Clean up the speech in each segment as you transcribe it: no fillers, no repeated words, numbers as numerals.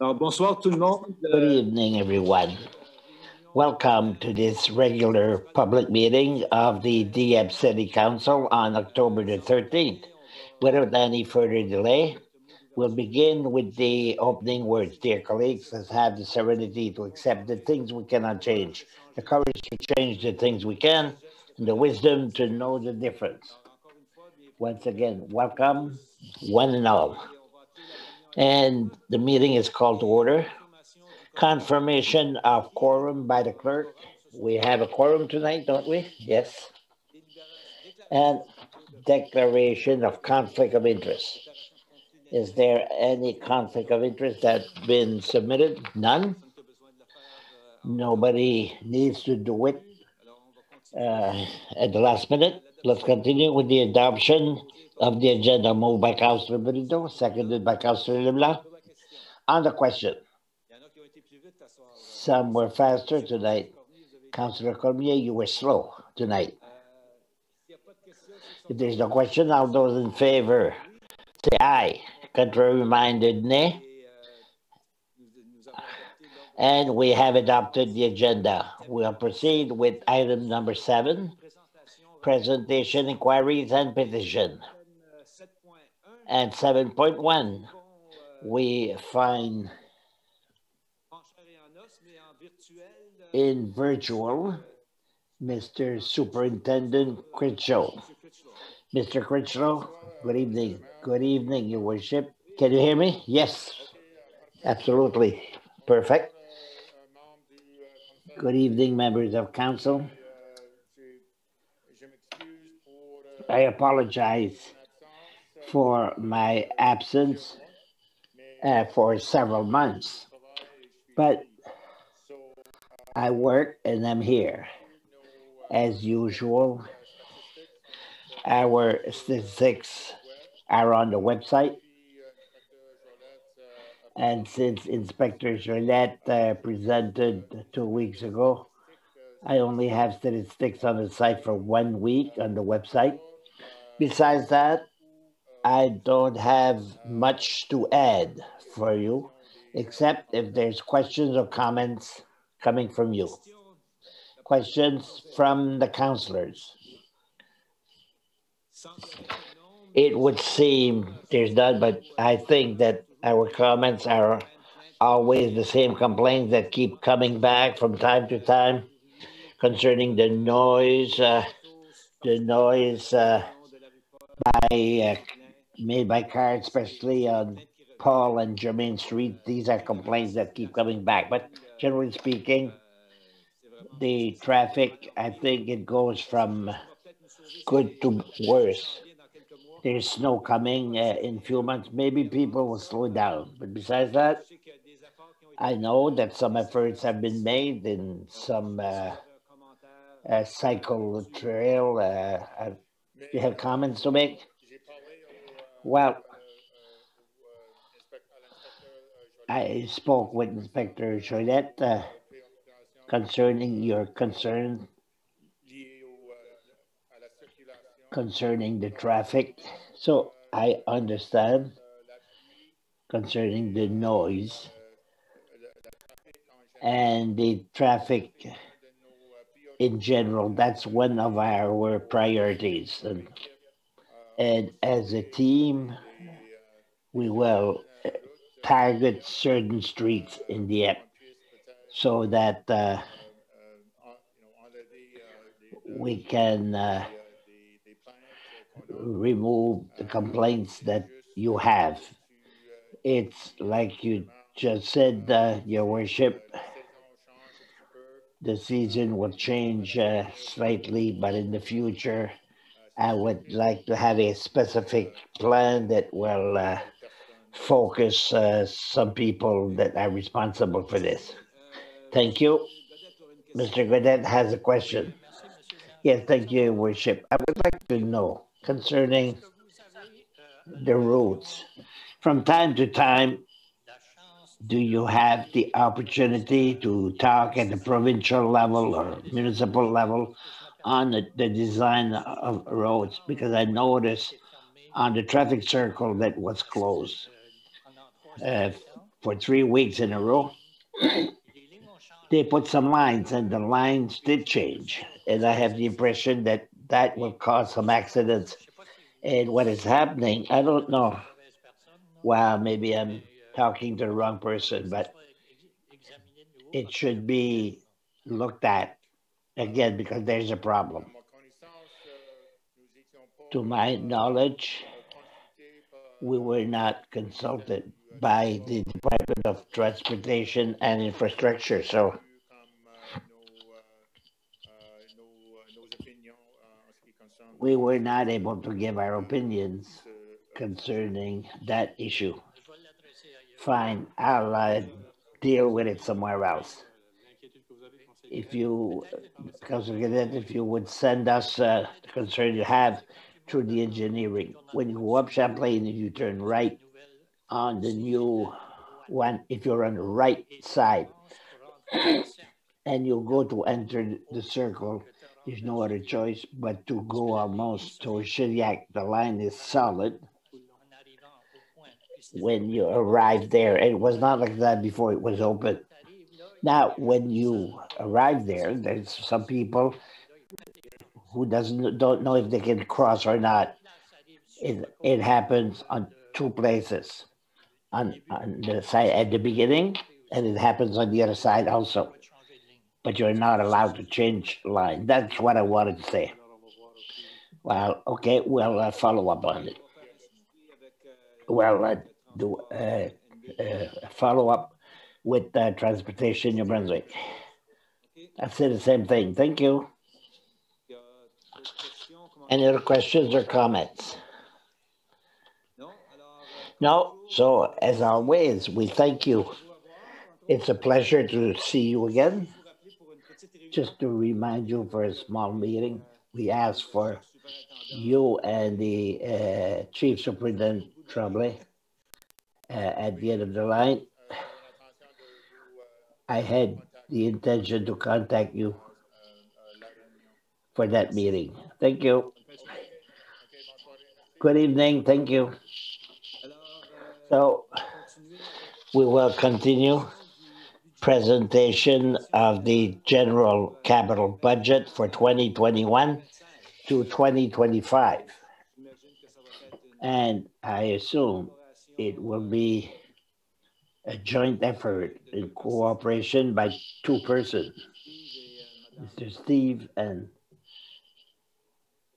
Alors, bonsoir tout le monde. Good evening, everyone. Welcome to this regular public meeting of the Dieppe City Council on October the 13th. Without any further delay, we'll begin with the opening words. Dear colleagues, let's have the serenity to accept the things we cannot change, the courage to change the things we can, and the wisdom to know the difference. Once again, welcome, one and all. And the meeting is called to order. Confirmation of quorum by the clerk. We have a quorum tonight, don't we? Yes. And declaration of conflict of interest. Is there any conflict of interest that's been submitted? None. Nobody needs to do it at the last minute. Let's continue with the adoption of the agenda moved by Councilor Benito, seconded by Councilor Leblanc. On the question, some were faster tonight. Councilor Cormier, you were slow tonight. If there's no question, all those in favor say aye. Contrary minded, nay. And we have adopted the agenda. We'll proceed with item number 7, presentation, inquiries, and petition. And 7.1, we find in virtual Mr. Superintendent Critchlow. Mr. Critchlow, good evening. Good evening, Your Worship. Can you hear me? Yes, absolutely. Perfect. Good evening, members of council. I apologize for my absence for several months, but I work and I'm here. As usual, our statistics are on the website. And since Inspector Jolette presented 2 weeks ago, I only have statistics on the site for 1 week on the website. Besides that, I don't have much to add for you, except if there's questions or comments coming from you. Questions from the councillors. It would seem there's none, but I think that our comments are always the same complaints that keep coming back from time to time concerning the noise made by cars, especially on Paul and Germain Street. These are complaints that keep coming back. But generally speaking, the traffic, I think it goes from good to worse. There's snow coming in a few months. Maybe people will slow down. But besides that, I know that some efforts have been made in some cycle trail. You have comments to make? Well, I spoke with Inspector Jolette concerning your concern concerning the traffic. So I understand concerning the noise and the traffic in general. That's one of our priorities. And as a team, we will target certain streets in Dieppe so that we can remove the complaints that you have. It's like you just said, Your Worship, the season will change slightly, but in the future, I would like to have a specific plan that will focus some people that are responsible for this. Thank you. Mr. Godet has a question. Yes, thank you, Your Worship. I would like to know concerning the routes. From time to time, do you have the opportunity to talk at the provincial level or municipal level on the design of roads? Because I noticed on the traffic circle that was closed for 3 weeks in a row, they put some lines and the lines did change. And I have the impression that that will cause some accidents. And what is happening, I don't know. Well, maybe I'm talking to the wrong person, but it should be looked at again because there's a problem. To my knowledge, we were not consulted by the Department of Transportation and Infrastructure. So we were not able to give our opinions concerning that issue. Fine, I'll deal with it somewhere else. If you, Councilor Cadet, if you would send us the concern you have through the engineering. When you go up Champlain and you turn right on the new one, if you're on the right side, and you go to enter the circle, there's no other choice but to go almost to Chiliac. The line is solid when you arrive there. It was not like that before it was open. Now, when you arrive there, there's some people who don't know if they can cross or not. It happens on two places, on the side at the beginning, and it happens on the other side also. But you're not allowed to change line. That's what I wanted to say. Well, okay, we'll follow up on it. Well, do follow up with Transportation New Brunswick. I say the same thing. Thank you. Any other questions or comments? No. So as always, we thank you. It's a pleasure to see you again. Just to remind you, for a small meeting, we asked for you and the Chief Superintendent Tremblay at the end of the line. I had the intention to contact you for that meeting. Thank you. Good evening. Thank you. So we will continue presentation of the general capital budget for 2021 to 2025. And I assume it will be a joint effort in cooperation by two persons, Mr. Steve and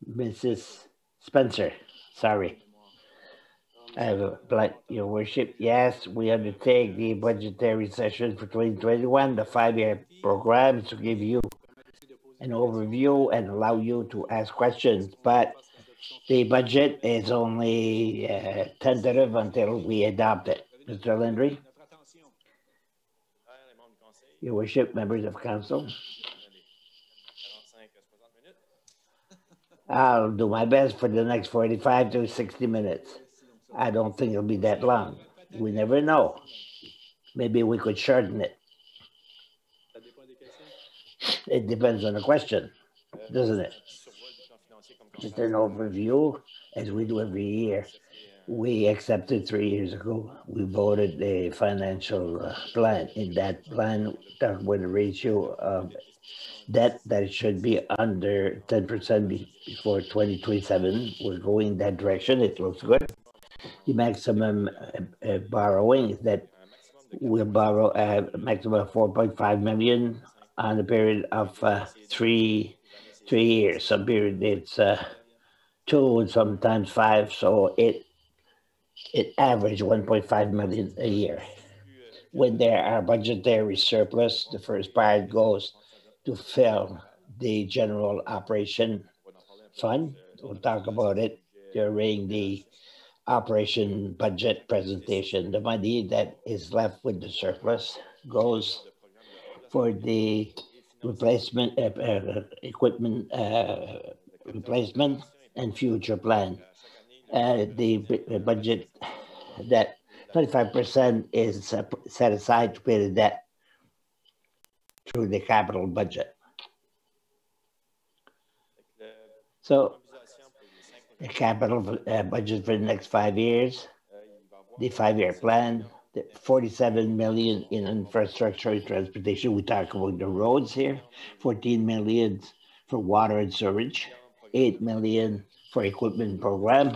Mrs. Spencer. Sorry. I have a blank, Your Worship. Yes, we undertake the budgetary session for 2021, the 5-year program, to give you an overview and allow you to ask questions. But the budget is only tentative until we adopt it. Mr. Landry? Your Worship, members of council. I'll do my best for the next 45 to 60 minutes. I don't think it'll be that long. We never know. Maybe we could shorten it. It depends on the question, doesn't it? Just an overview, as we do every year. We accepted 3 years ago. We voted a financial plan. In that plan, talk with a ratio of debt that should be under 10% before 2027. We're going that direction. It looks good. The maximum borrowing is that we'll borrow a maximum of 4.5 million on a period of 3 years. Some period it's 2 and sometimes 5. So it averaged 1.5 million a year. When there are budgetary surplus, the first part goes to fill the general operation fund. We'll talk about it during the operation budget presentation. The money that is left with the surplus goes for the replacement equipment replacement and future plan. The budget that 25% is set aside to pay the debt through the capital budget. So the capital budget for the next 5 years, the 5-year plan, 47 million in infrastructure and transportation. We talk about the roads here, 14 million for water and sewage, 8 million for equipment program,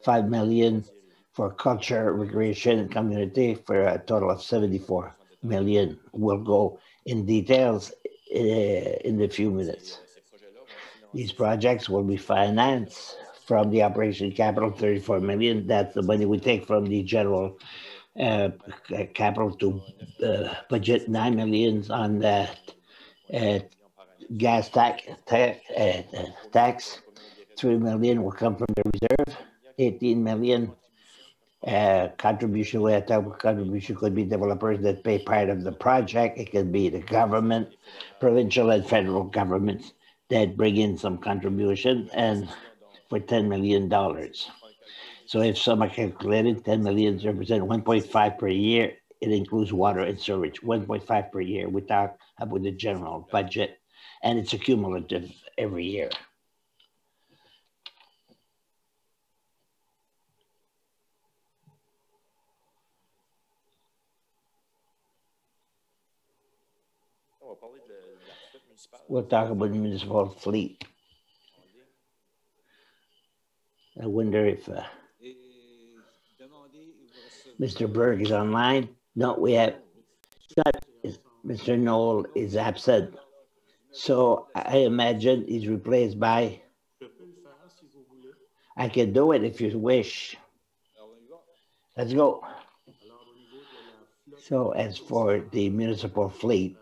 5 million for culture, recreation, and community, for a total of 74 million. We'll go in details in a few minutes. These projects will be financed from the operation capital, 34 million. That's the money we take from the general capital to budget 9 million on that gas tax. 3 million will come from the reserve. 18 million contribution. Where type of contribution could be developers that pay part of the project. It could be the government, provincial and federal governments that bring in some contribution, and for $10 million. So if some are calculated, 10 million represent 1.5 per year. It includes water and sewage, 1.5 per year. We talk about the general budget, and it's cumulative every year. We'll talk about the municipal fleet. I wonder if Mr. Berg is online. No, we have not. Mr. Knoll is absent. So I imagine he's replaced by. I can do it if you wish. Let's go. So as for the municipal fleet,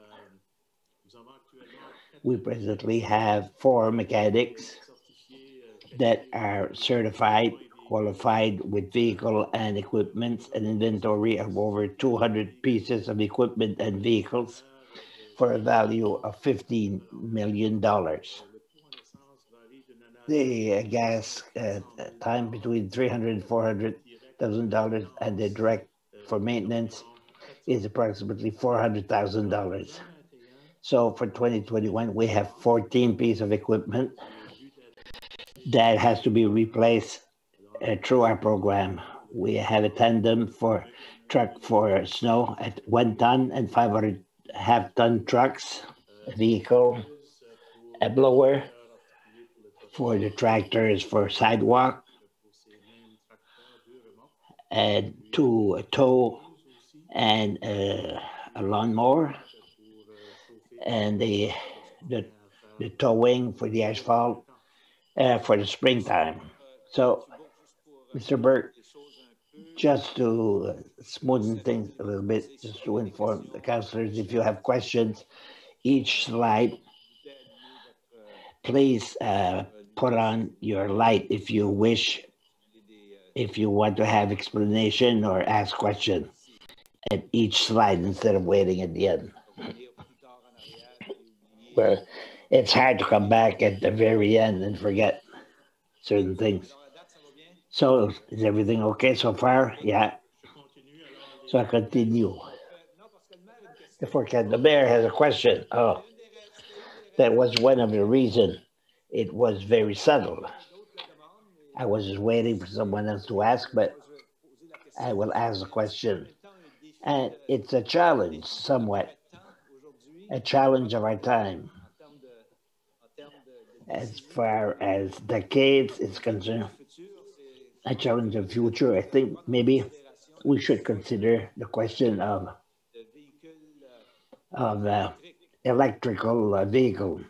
we presently have 4 mechanics that are certified, qualified with vehicle and equipment, an inventory of over 200 pieces of equipment and vehicles for a value of $15 million. The gas time between $300,000 and $400,000, and the direct for maintenance is approximately $400,000. So for 2021, we have 14 pieces of equipment that has to be replaced through our program. We have a tandem for truck for snow at 1 ton and 500 half-ton trucks, a vehicle, a blower for the tractors for sidewalk, and 2 tow and a lawnmower, and the towing for the asphalt for the springtime. So, Mr. Burke, just to smoothen things a little bit, just to inform the councillors, if you have questions, each slide, please put on your light if you wish, if you want to have explanation or ask question at each slide instead of waiting at the end. Well, it's hard to come back at the very end and forget certain things. So, is everything okay so far? Yeah. So I continue. The mayor has a question. Oh, that was one of the reasons it was very subtle. I was just waiting for someone else to ask, but I will ask the question. And it's a challenge, somewhat. A challenge of our time. As far as decades is concerned, a challenge of future. I think maybe we should consider the question of electrical vehicle,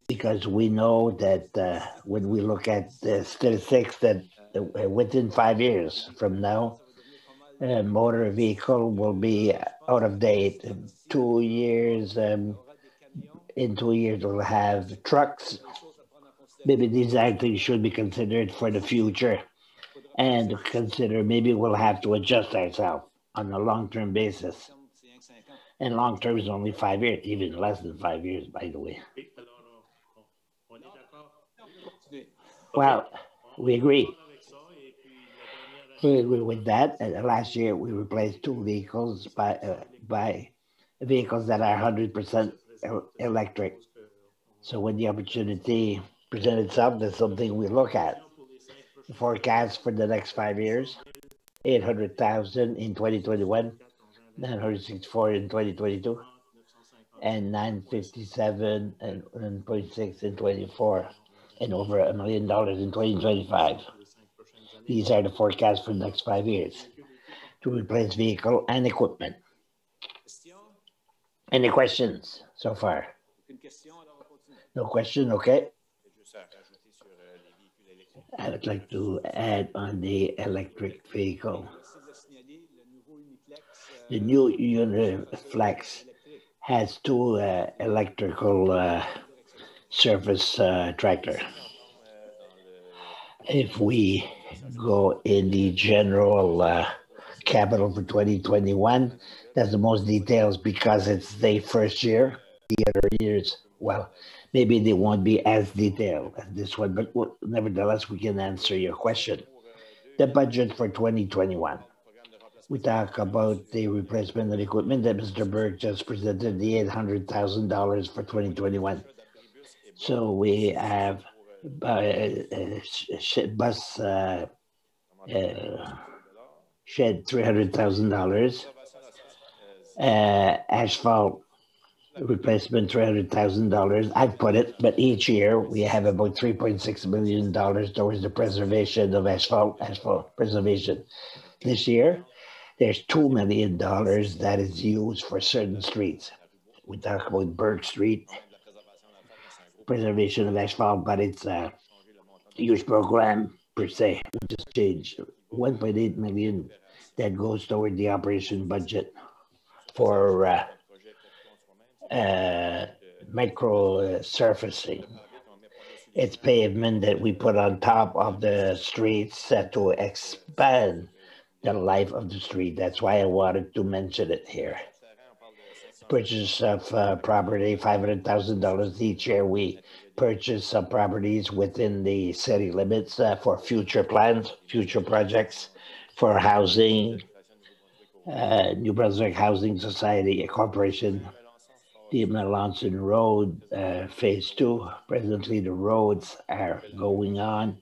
because we know that when we look at the statistics that within 5 years from now, motor vehicle will be out of date. 2 years, in 2 years we'll have trucks. Maybe these things should be considered for the future, and consider maybe we'll have to adjust ourselves on a long-term basis. And long-term is only 5 years, even less than 5 years, by the way. Well, we agree. We agree with that. Last year, we replaced 2 vehicles by vehicles that are 100% electric. So when the opportunity presents itself, that's something we look at. The forecast for the next 5 years, 800,000 in 2021, 964 in 2022, and 957 and 1.6 in 24, and over $1 million in 2025. These are the forecasts for the next 5 years to replace vehicle and equipment. Any questions so far? No question, okay. I would like to add on the electric vehicle. The new Uniflex has two electrical surface tractor. If we go in the general capital for 2021, that's the most details because it's the first year. The other years, well, maybe they won't be as detailed as this one, but nevertheless, we can answer your question. The budget for 2021. We talk about the replacement of equipment that Mr. Berg just presented, the $800,000 for 2021. So we have bus shed $300,000, asphalt replacement $300,000. I've put it, but each year we have about $3.6 million towards the preservation of asphalt preservation. This year, there's $2 million that is used for certain streets. We talk about Burke Street, preservation of asphalt, but it's a huge program per se. We just changed 1.8 million that goes toward the operation budget for micro surfacing. It's pavement that we put on top of the streets to expand the life of the street. That's why I wanted to mention it here. Purchase of property, $500,000 each year. We purchase some properties within the city limits for future plans, future projects for housing, New-Brunswick Housing Society Corporation, the Melanson Road, Phase 2. Presently, the roads are going on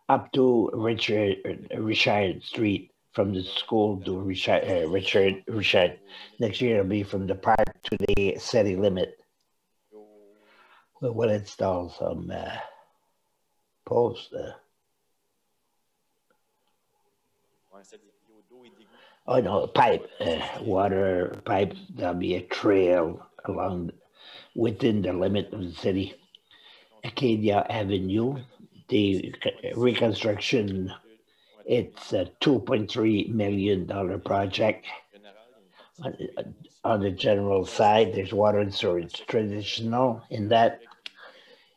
up to Richard Street, from the school to Richard. Next year, it'll be from the park to the city limit. We'll install some posts. Oh no, pipe, water pipe. There'll be a trail along within the limit of the city. Acadia Avenue, the reconstruction, it's a $2.3 million project. On the general side, there's water and storage. Traditional in that,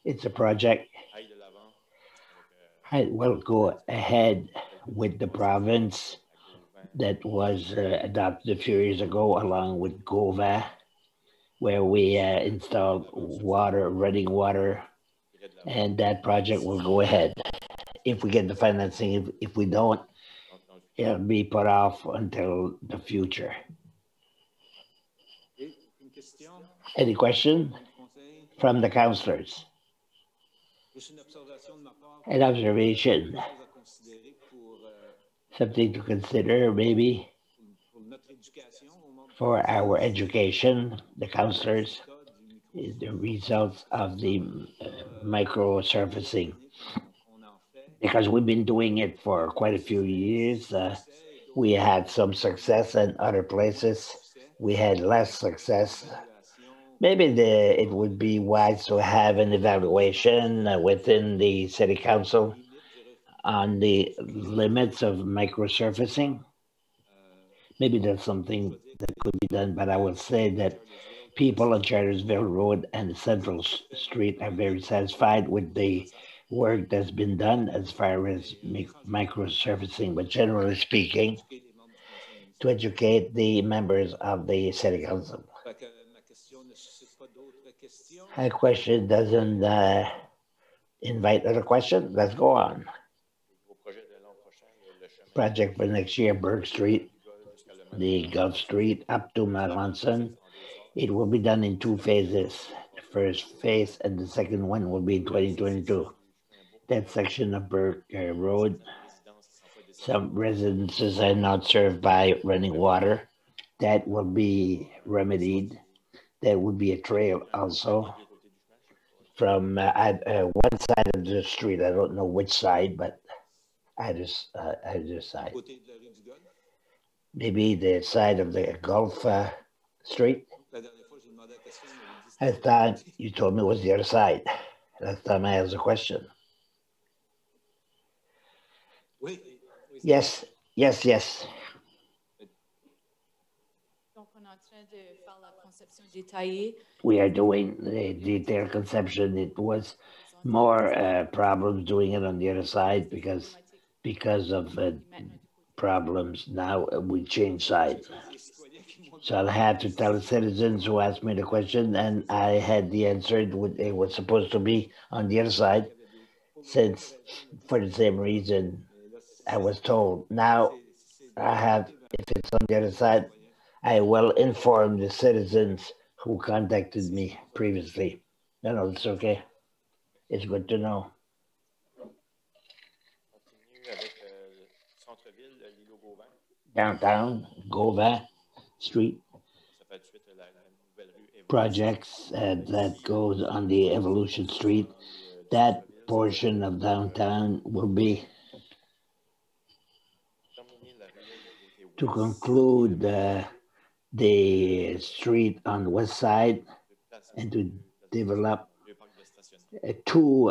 it's a project. I will go ahead with the province that was adopted a few years ago along with GOVA, where we installed running water, and that project will go ahead. If we get the financing, if we don't, it'll be put off until the future. Any question from the councillors? An observation, something to consider maybe for our education, the councillors, is the results of the micro surfacing. Because we've been doing it for quite a few years. We had some success in other places. We had less success. Maybe it would be wise to have an evaluation within the city council on the limits of microsurfacing. Maybe that's something that could be done, but I would say that people on Chartersville Road and Central Street are very satisfied with the work that's been done as far as microsurfacing, but generally speaking, to educate the members of the city council. A question doesn't invite other questions. Let's go on. Project for next year, Burke Street, the Gulf Street up to Melanson. It will be done in 2 phases. The first phase and the second one will be in 2022. That section of Burke Road Some residences are not served by running water. That will be remedied. There would be a trail also from one side of the street. I don't know which side, but either side. Maybe the side of the Gulf Street. Last time you told me it was the other side. Last time I asked a question. Yes, yes, yes. We are doing the detailed conception. It was more problems doing it on the other side because of problems. Now we change sides. So I had to tell the citizens who asked me the question, and I had the answer. It was supposed to be on the other side, since for the same reason I was told. Now I have, if it's on the other side, I will inform the citizens who contacted me previously. No, it's okay. It's good to know. Downtown, Gauvin Street projects that goes on the Evolution Street. That portion of downtown will be to conclude the street on the west side and to develop two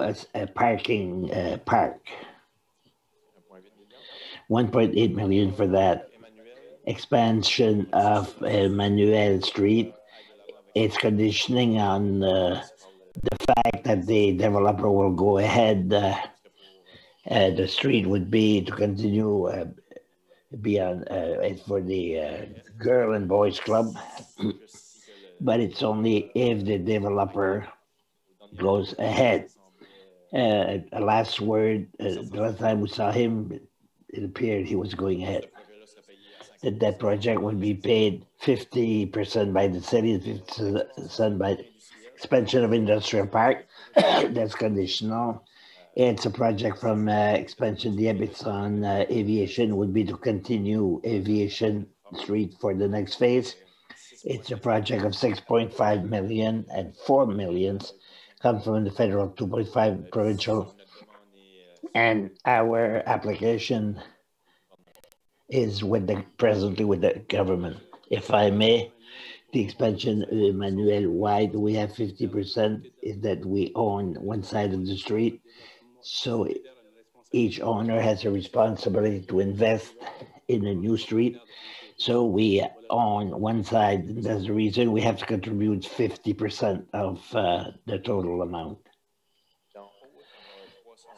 parking park. 1.8 million for that. Expansion of Manuel Street. It's conditioning on the fact that the developer will go ahead. The street would be to continue be on for the girl and boys club, but it's only if the developer goes ahead. Last word, the last time we saw him, it appeared he was going ahead. That project would be paid 50% by the city, 50% by expansion of industrial park. That's conditional. It's a project from expansion Dieppe. It's on aviation, would be to continue aviation street for the next phase. It's a project of 6.5 million, and 4 millions come from the federal, 2.5 provincial. And our application is presently with the government. If I may, the expansion, Manuel, why do we have 50%? Is that we own one side of the street. So each owner has a responsibility to invest in a new street. So we own one side, and that's the reason we have to contribute 50% of the total amount.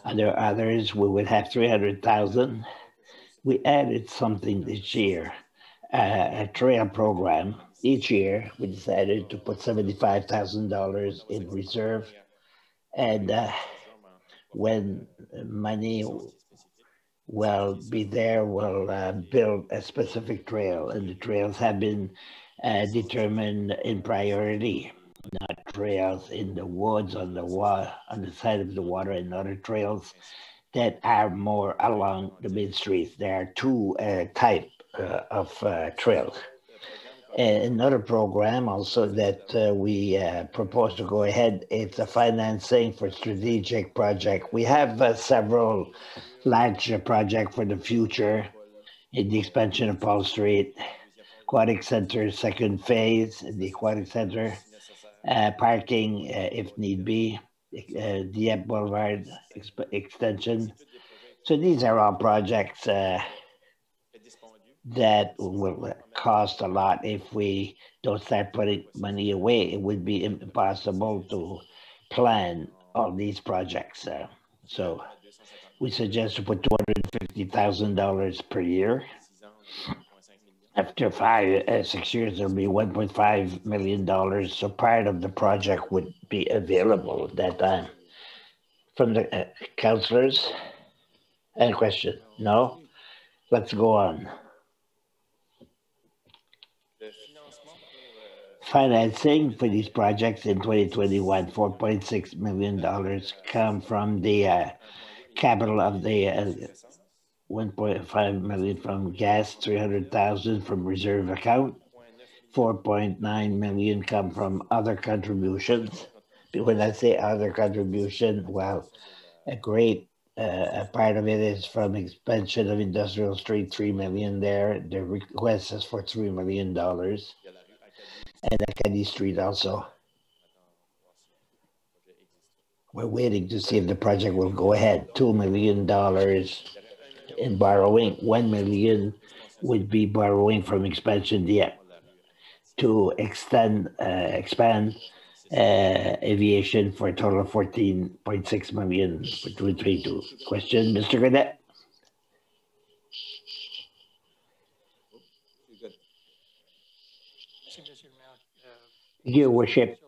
Other others, we would have 300,000. We added something this year, a trail program. Each year, we decided to put $75,000 in reserve, and when money will be there, we'll build a specific trail, and the trails have been determined in priority, not trails in the woods on the side of the water, and other trails that are more along the main streets. There are two types of trails. Another program also that we propose to go ahead, it's a financing for strategic project. We have several large projects for the future in the expansion of Paul Street, Aquatic Center, second phase, the Aquatic Center, parking if need be, Dieppe Boulevard extension. So these are all projects that will cost a lot. If we don't start putting money away, it would be impossible to plan all these projects. So we suggest to put $250,000 per year. After 6 years, there'll be $1.5 million. So part of the project would be available at that time. From the councillors, any question? No? Let's go on. Financing for these projects in 2021, $4.6 million come from the capital of the 1.5 million from gas, 300,000 from reserve account, 4.9 million come from other contributions. When I say other contribution, well, a part of it is from expansion of Industrial Street, 3 million there. The request is for $3 million. And Acadie Street also. We're waiting to see if the project will go ahead. $2 million in borrowing. 1 million would be borrowing from expansion Dieppe to expand aviation for a total of 14.6 million for 2022. Question, Mr. Gannett? Your worship,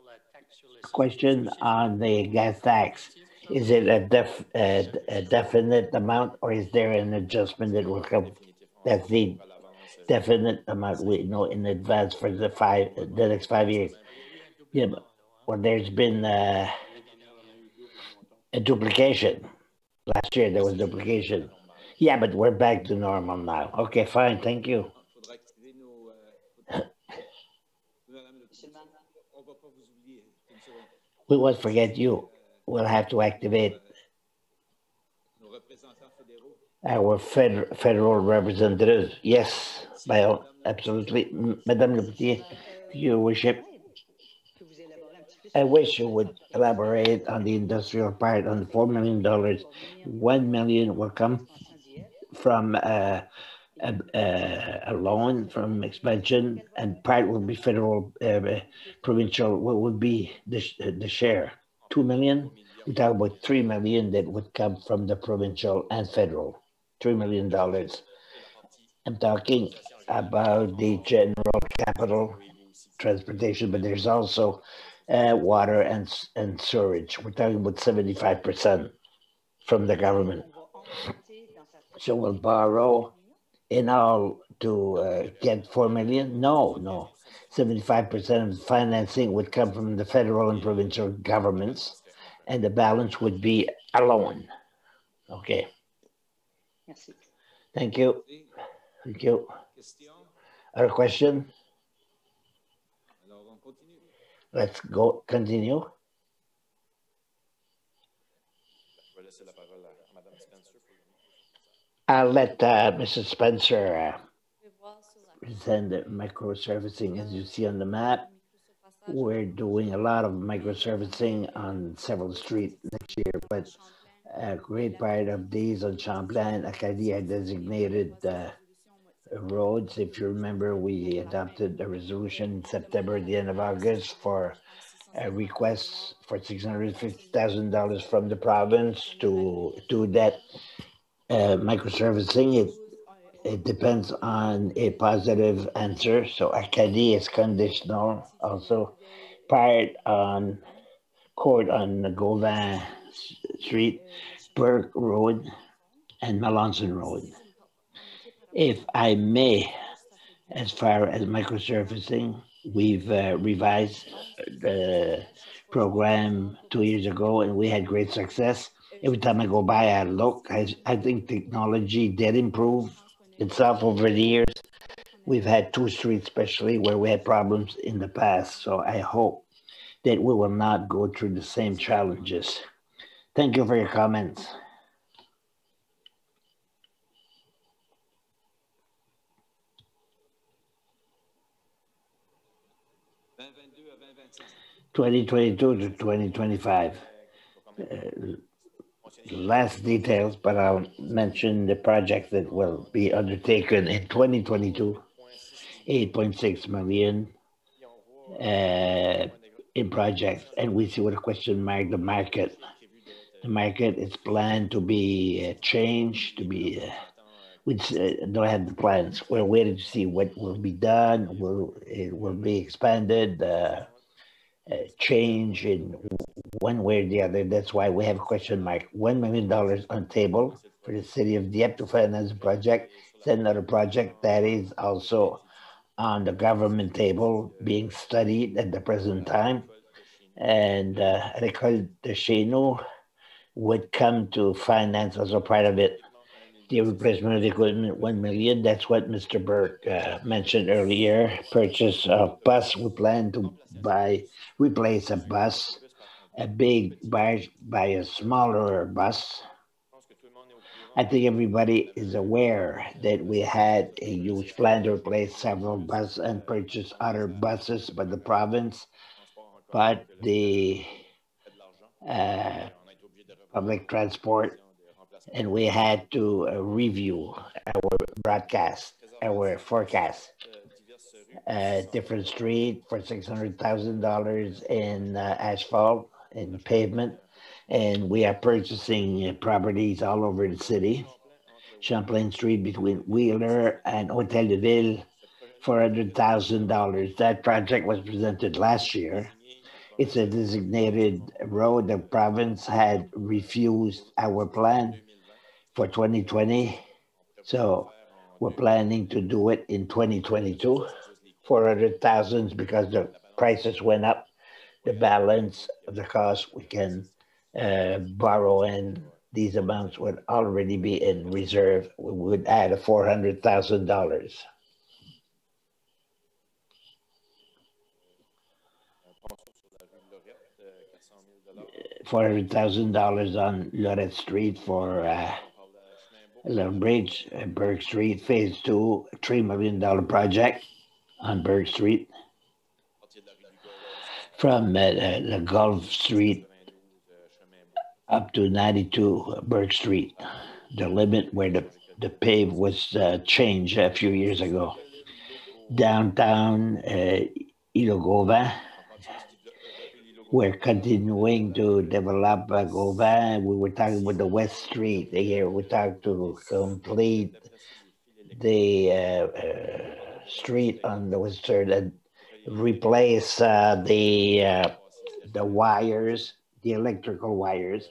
question on the gas tax. Is it a definite amount, or is there an adjustment that will come? That's the definite amount we know in advance for the next 5 years. Yeah, but, well, there's been a duplication. Last year there was duplication. Yeah, but we're back to normal now. Okay, fine, thank you. We won't forget you. We'll have to activate our federal representatives. Yes, by all, absolutely. Madame Lepetier, your worship, I wish you would elaborate on the industrial part on the $4 million. 1 million will come from a loan from expansion, and part will be federal, provincial. What would be the share? 2 million? We talk about 3 million that would come from the provincial and federal. $3 million. I'm talking about the general capital transportation, but there's also water and sewage. We're talking about 75% from the government. So we'll borrow in all to get 4 million? No. 75% of the financing would come from the federal and provincial governments, and the balance would be a loan. Okay. Thank you. Thank you. Other question? Let's go continue. I'll let Mrs. Spencer present the microservicing. As you see on the map, we're doing a lot of microservicing on several streets next year, but a great part of these on Champlain, Acadie had designated roads. If you remember, we adopted a resolution in September, the end of August, for a request for $650,000 from the province to do that microservicing. It depends on a positive answer. So Acadie is conditional. Also, part on court on Gauvin Street, Burke Road, and Melanson Road. If I may, as far as microsurfacing, we've revised the program 2 years ago, and we had great success. Every time I go by, I look. I think technology did improve itself over the years. We've had 2 streets, especially, where we had problems in the past. So I hope that we will not go through the same challenges. Thank you for your comments. (2022 to 2025). Last details, but I'll mention the project that will be undertaken in 2022. 8.6 million in projects, and we see with a question mark the market. The market is planned to be changed, to be. We don't have the plans. We're waiting to see what will be done. It will be expanded, change in one way or the other. That's why we have a question mark. $1 million on table for the city of Dieppe to finance the project. It's another project that is also on the government table being studied at the present time. And l'école de chez nous would come to finance also part of it. The replacement of the equipment, 1 million. That's what Mr. Burke mentioned earlier. Purchase of bus. We plan to replace a bus, a big buy a smaller bus. I think everybody is aware that we had a huge plan to replace several buses and purchase other buses by the province, but the public transport, and we had to review our forecast. Different street for $600,000 in asphalt and pavement, and we are purchasing properties all over the city. Champlain Street between Wheeler and Hotel de Ville, $400,000. That project was presented last year. It's a designated road. The province had refused our plan for 2020. So we're planning to do it in 2022. 400,000 because the prices went up. The balance of the cost we can borrow, and these amounts would already be in reserve. We would add a $400,000. $400,000 on Lorette Street for a little bridge, Burke Street, Phase 2, $3 million project on Burke Street. From the Gulf Street up to 92 Burke Street, the limit where the pave was changed a few years ago. Downtown Gauvin, we're continuing to develop Gauvin. We were talking about the West Street here. We talked to complete the street on the western and replace the wires, the electrical wires.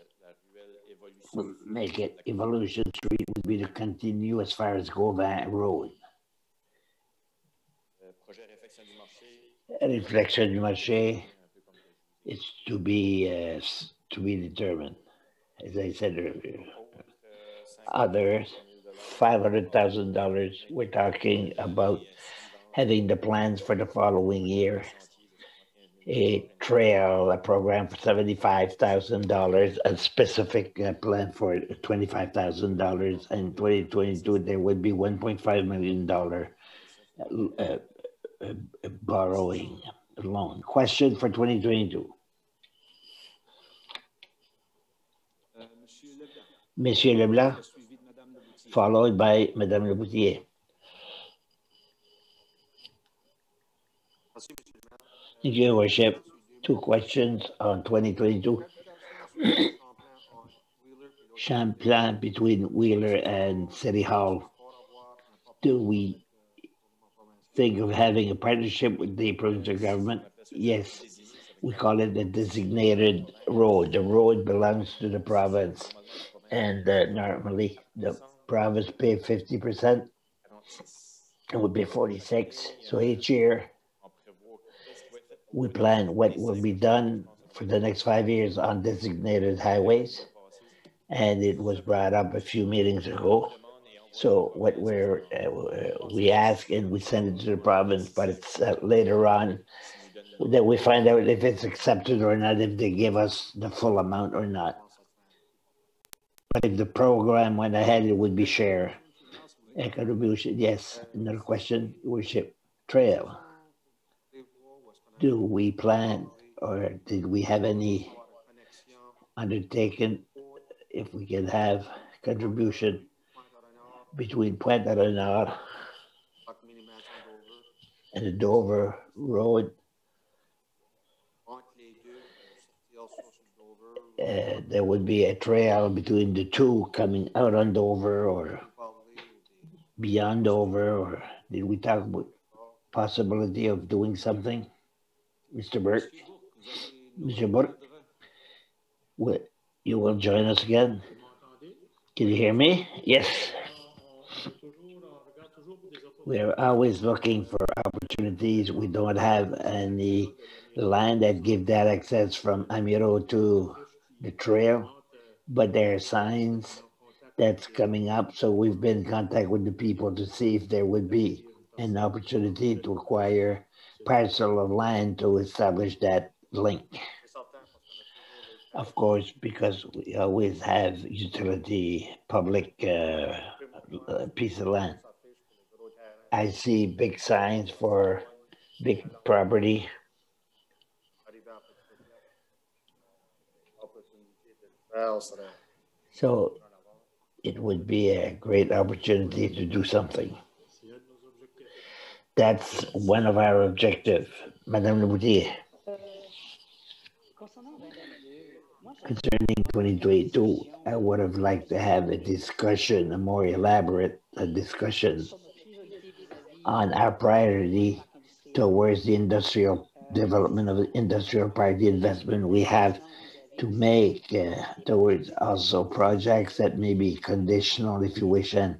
We'll make it Evolution Street would be to continue as far as Gauvin Road. Reflection du marché. It's to be determined, as I said earlier. Others, $500,000. We're talking about having the plans for the following year. A program for $75,000, a specific plan for $25,000. In 2022, there would be $1.5 million borrowing loan. Question for 2022. Monsieur Leblanc, followed by Madame Leboutier. Thank you, Your Worship. 2 questions on 2022. Champlain between Wheeler and City Hall. Do we think of having a partnership with the provincial government? Yes. We call it a designated road. The road belongs to the province. And normally the province pay 50%. It would be 46. So each year we plan what will be done for the next 5 years on designated highways. And it was brought up a few meetings ago. So what we ask and we send it to the province, but it's later on that we find out if it's accepted or not, if they give us the full amount or not. But if the program went ahead, it would be share. A contribution, yes. Another question, Worship. Trail. Do we plan or did we have any undertaken if we can have contribution between Pointe à Renard and the Dover Road? There would be a trail between the two coming out on Dover or beyond Dover, or did we talk about possibility of doing something? Mr. Burke? Mr. Burke? You will join us again? Can you hear me? Yes. We're always looking for opportunities. We don't have any land that give that access from Amiro to the trail, but there are signs that's coming up. So we've been in contact with the people to see if there would be an opportunity to acquire parcel of land to establish that link. Of course, because we always have utility public piece of land. I see big signs for big property. So it would be a great opportunity to do something. That's one of our objectives, Madame Leboutier. Concerning 2022, I would have liked to have a discussion, a more elaborate discussion on our priority towards the industrial development of the industrial park, the investment we have to make towards also projects that may be conditional, if you wish, and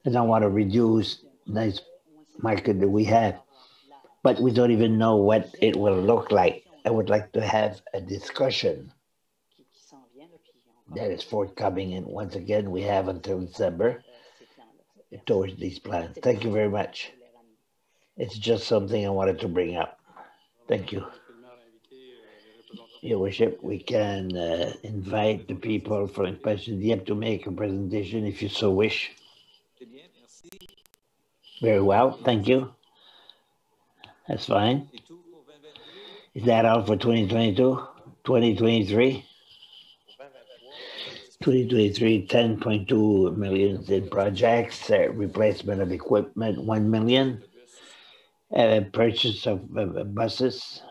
I don't want to reduce nice market that we have, but we don't even know what it will look like. I would like to have a discussion that is forthcoming, and once again, we have until December towards these plans. Thank you very much. It's just something I wanted to bring up. Thank you. Your Worship, we can invite the people from Dieppe to make a presentation if you so wish. Very well, thank you. That's fine. Is that all for 2022? 2023? 2023, 10.2 million in projects, replacement of equipment, 1 million, purchase of buses.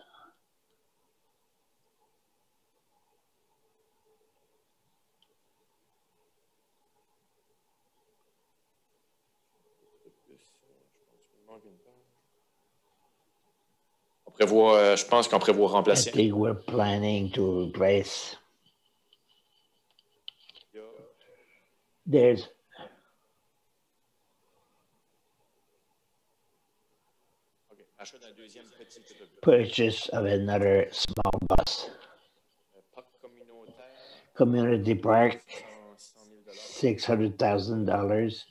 Je pense qu'on prévoit remplacer. I think we're planning to replace. There's purchase of another small bus. Community park, $600,000.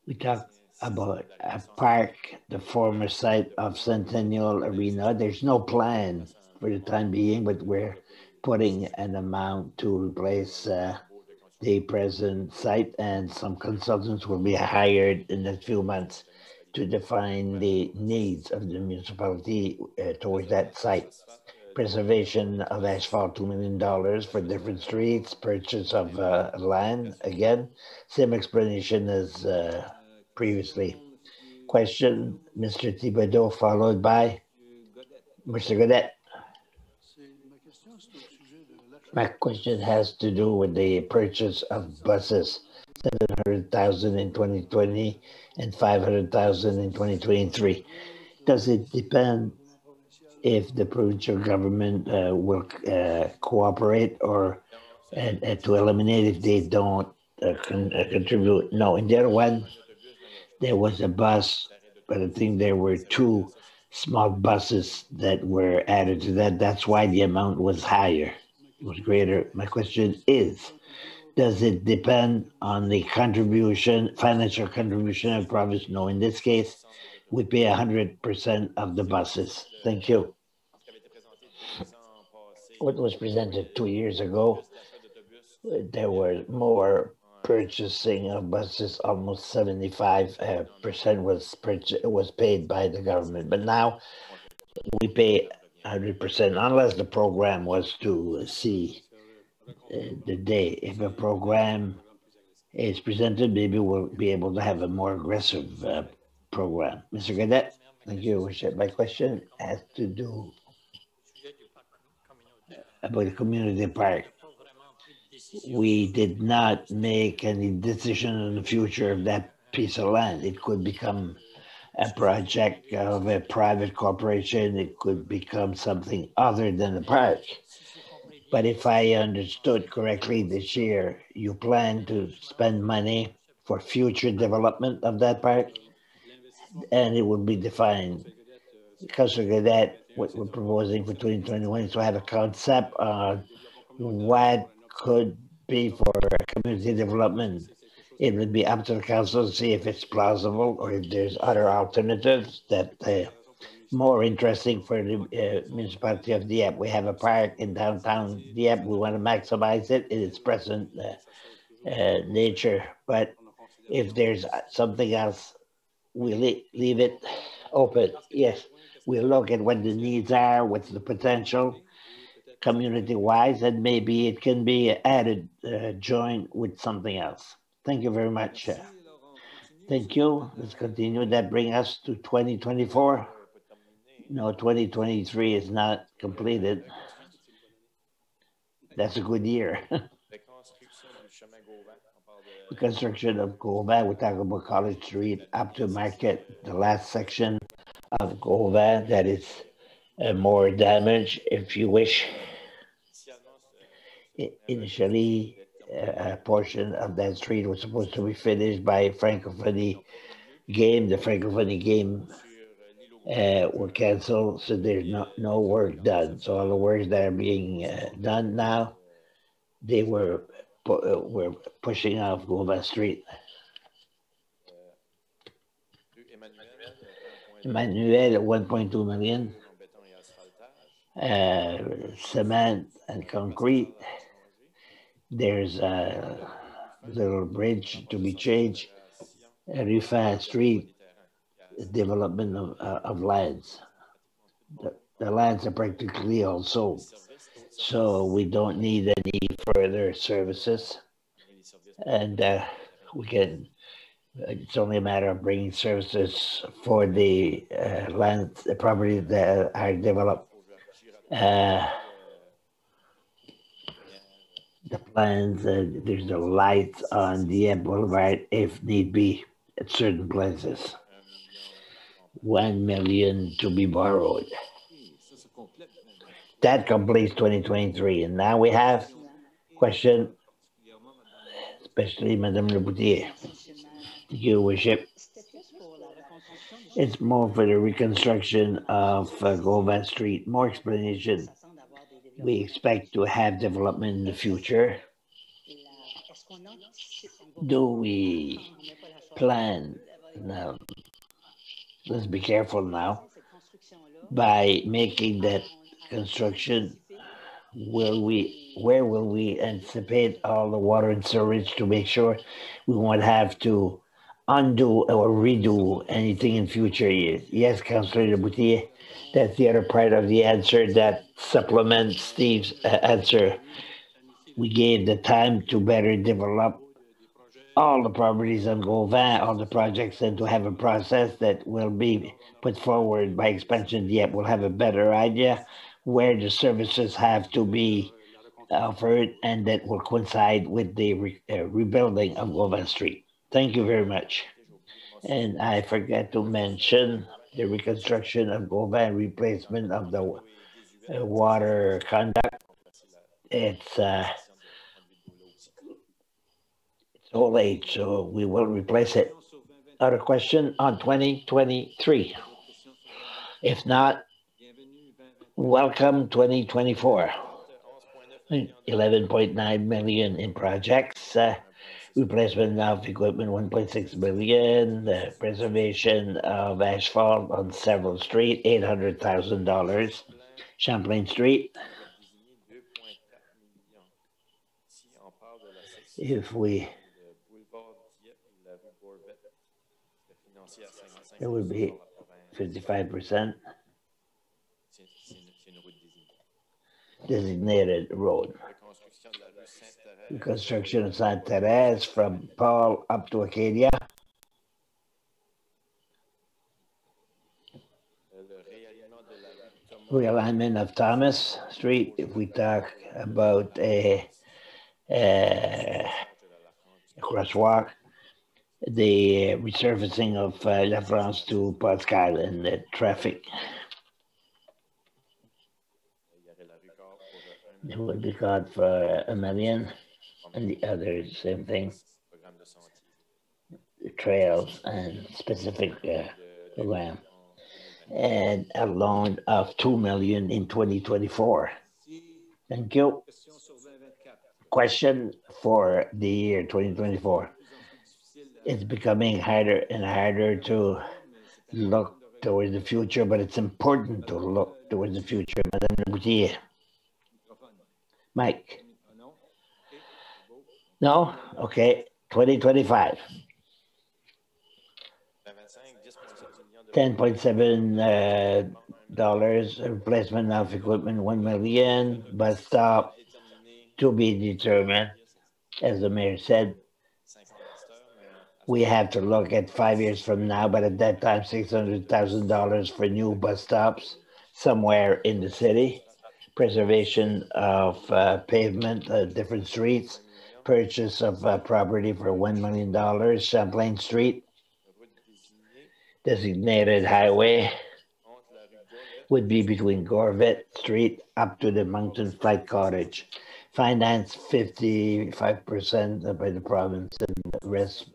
We talk about a park, the former site of Centennial Arena. There's no plan for the time being, but we're putting an amount to replace the present site, and some consultants will be hired in a few months to define the needs of the municipality towards that site. Preservation of asphalt, $2 million for different streets, purchase of land, again, same explanation as previously. Question, Mr. Thibodeau, followed by Mr. Godet. My question has to do with the purchase of buses, 700,000 in 2020 and 500,000 in 2023. Does it depend if the provincial government will cooperate or to eliminate if they don't contribute? No, in the other one, there was a bus, but I think there were two small buses that were added to that. That's why the amount was higher. It was greater. My question is, does it depend on the contribution, financial contribution of the province? No, in this case, we pay 100% of the buses. Thank you. What was presented 2 years ago, there were more purchasing of buses, almost 75% was paid by the government. But now we pay 100%, unless the program was to see the day. If a program is presented, maybe we'll be able to have a more aggressive program. Mr. Gadet, thank you. My question has to do about the community park. We did not make any decision on the future of that piece of land. It could become a project of a private corporation. It could become something other than a park. But if I understood correctly this year, you plan to spend money for future development of that park, and it will be defined. Because of that, what we're proposing for 2021 is to have a concept on what could RFP for community development. It would be up to the council to see if it's plausible or if there's other alternatives that more interesting for the municipality of Dieppe. We have a park in downtown Dieppe. We want to maximize it in its present nature. But if there's something else, we leave it open. Yes, we'll look at what the needs are, what's the potential community-wise, and maybe it can be added, joined with something else. Thank you very much. Thank you. Let's continue. That brings us to 2024. No, 2023 is not completed. That's a good year. The construction of Gauvin, we talk about College Street up to Market, the last section of Gauvin that is more damage, if you wish. Initially, a portion of that street was supposed to be finished by Francophonie game. The Francophonie game were canceled, so there's no work done. So all the works that are being done now, they were pushing off Gauvin Street. Emmanuel at 1.2 million. Cement and concrete. There's a little bridge to be changed. Rufin Street, development of lands. The lands are practically all sold, so we don't need any further services. And we can, it's only a matter of bringing services for the land, the properties that are developed. The plans, there's the lights on the boulevard if need be at certain places. 1 million to be borrowed. That completes 2023. And now we have question, especially Madame Le Boutier. Your worship. It's more for the reconstruction of Gauvin Street. More explanation. We expect to have development in the future. Do we plan now? Let's be careful now. By making that construction, where will we anticipate all the water and sewage to make sure we won't have to undo or redo anything in future years? Yes, Councillor Le Boutier, that's the other part of the answer that supplements Steve's answer. We gave the time to better develop all the properties on Gauvin, all the projects, and to have a process that will be put forward by Expansion Dieppe. We'll have a better idea where the services have to be offered, and that will coincide with the rebuilding of Gauvin Street. Thank you very much. And I forgot to mention the reconstruction of Gauvin, replacement of the water conduct. It's old age, so we will replace it. Other question on 2023? If not, welcome 2024. 11.9 million in projects. Replacement of equipment, 1.6 million. The preservation of asphalt on several streets, $800,000. Champlain Street. If we, it would be 55% designated road. The construction of Sainte Thérèse from Paul up to Acadia. Realignment of Thomas Street, if we talk about a crosswalk. The resurfacing of La France to Pascal and the traffic. It would be called for $1 million, and the other same thing. The trails and specific program, and a loan of $2 million in 2024. Thank you. question for the year 2024. It's becoming harder and harder to look towards the future, but it's important to look towards the future. Madame Leboutillier. Mike. No? Okay. 2025. $10.7 replacement of equipment, 1 million, bus stop to be determined. As the mayor said, we have to look at 5 years from now, but at that time, $600,000 for new bus stops somewhere in the city, preservation of pavement, different streets, purchase of property for $1 million, Champlain Street, designated highway would be between Gorvet Street up to the Mountain Flight Cottage. Finance 55% by the province and the rest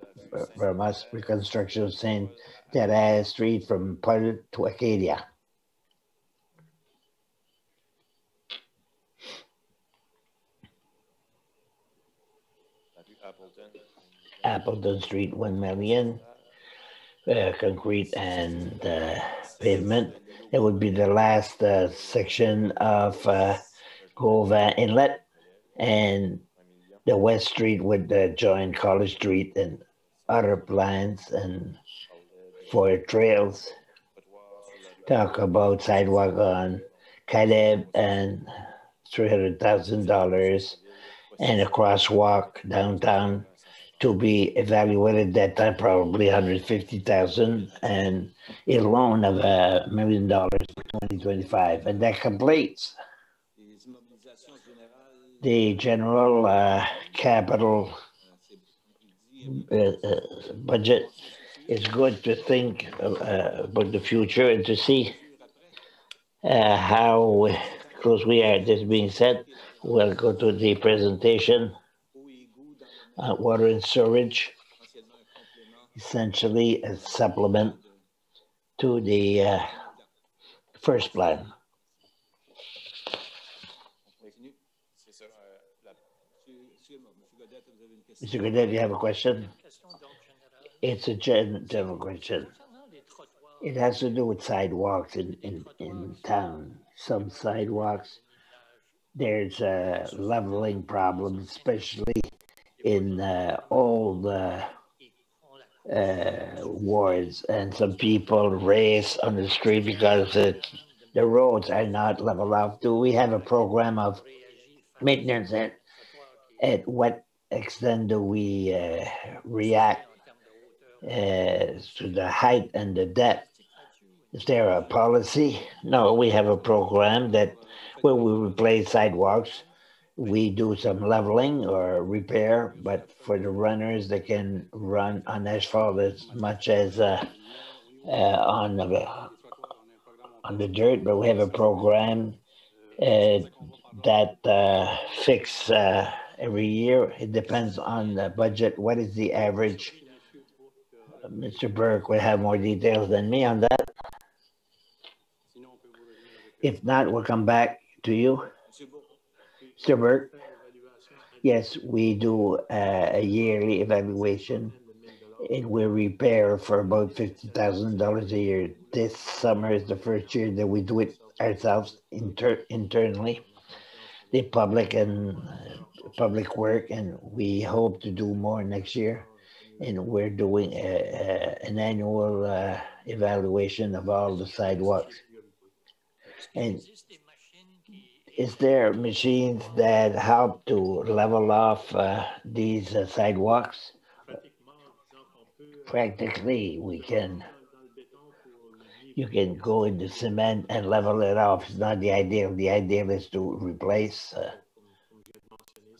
from us. Reconstruction of St. Therese Street from Pilot to Acadia. Appleton Street, 1 million. Concrete and pavement. It would be the last section of Gauvin Inlet, and the West Street would join College Street and other plans and for trails. Talk about sidewalk on Caleb and $300,000 and a crosswalk downtown to be evaluated that time, probably $150,000, and a loan of $1 million for 2025. And that completes the general capital budget. It's good to think about the future and to see how close we are. This being said, we'll go to the presentation. Water and storage, essentially a supplement to the first plan. Mr. Godet, you have a question? It's a general question. It has to do with sidewalks in town. Some sidewalks, there's a leveling problem, especially in all the wards, and some people race on the street because the roads are not leveled out. Do we have a program of maintenance, and at what extent do we react to the height and the depth? Is there a policy? No, we have a program that where we replace sidewalks. We do some leveling or repair, but for the runners, they can run on asphalt as much as on the dirt. But we have a program that fix every year. It depends on the budget. What is the average? Mr. Burke will have more details than me on that. If not, we'll come back to you. Mr. Burke, yes, we do a yearly evaluation, and we repair for about $50,000 a year. This summer is the first year that we do it ourselves internally, the public work, and we hope to do more next year. And we're doing an annual evaluation of all the sidewalks. And is there machines that help to level off these sidewalks? Practically, you can go into cement and level it off. It's not the ideal. The ideal is to replace.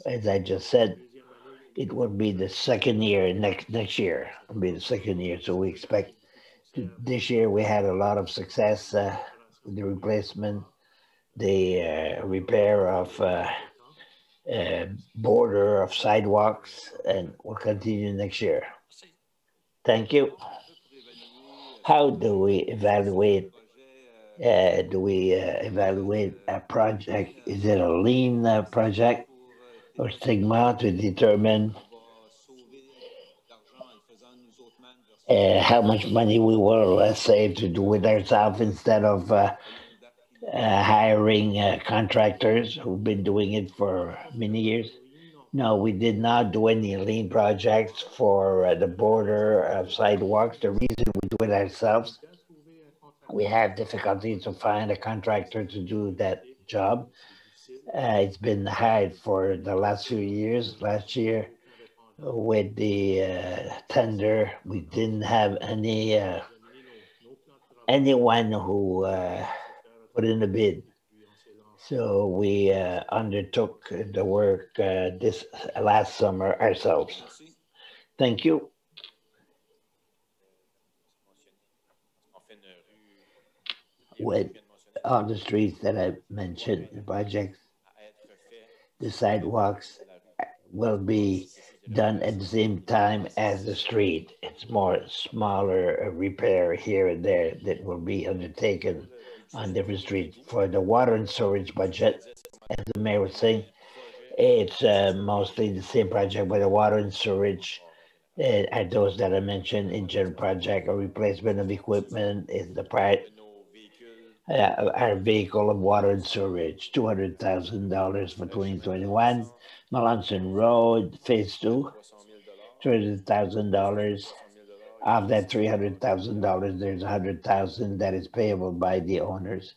As I just said, it will be the second year, next year will be the second year. So we expect this year we had a lot of success with the replacement, the repair of border of sidewalks, and we'll continue next year. Thank you. How do we evaluate? Do we evaluate a project? Is it a lean project or stigma to determine how much money we will save to do it ourselves instead of hiring contractors who've been doing it for many years. No, we did not do any lean projects for the border of sidewalks. The reason we do it ourselves, we have difficulty to find a contractor to do that job. It's been hard for the last few years. Last year, with the tender, we didn't have anyone who put in a bid. So we undertook the work this last summer ourselves. Thank you. With all the streets that I mentioned, the projects, the sidewalks will be done at the same time as the street. It's more smaller repair here and there that will be undertaken on different streets. For the water and storage budget, as the mayor was saying, it's mostly the same project, but the water and storage are those that I mentioned in general project. A replacement of equipment is the part. Our vehicle of water and sewage, $200,000 for 2021. Melanson Road, Phase 2, $300,000. Of that $300,000, there's $100,000 that is payable by the owners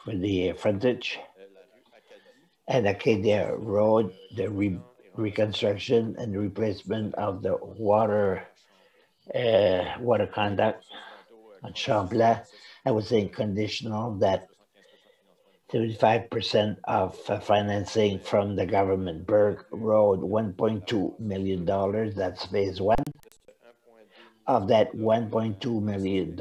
for the frontage. And Acadia Road, the reconstruction and replacement of the water conduct on Champlain. I was saying conditional that 35% of financing from the government. Burke Road, $1.2 million. That's phase 1. Of that $1.2 million,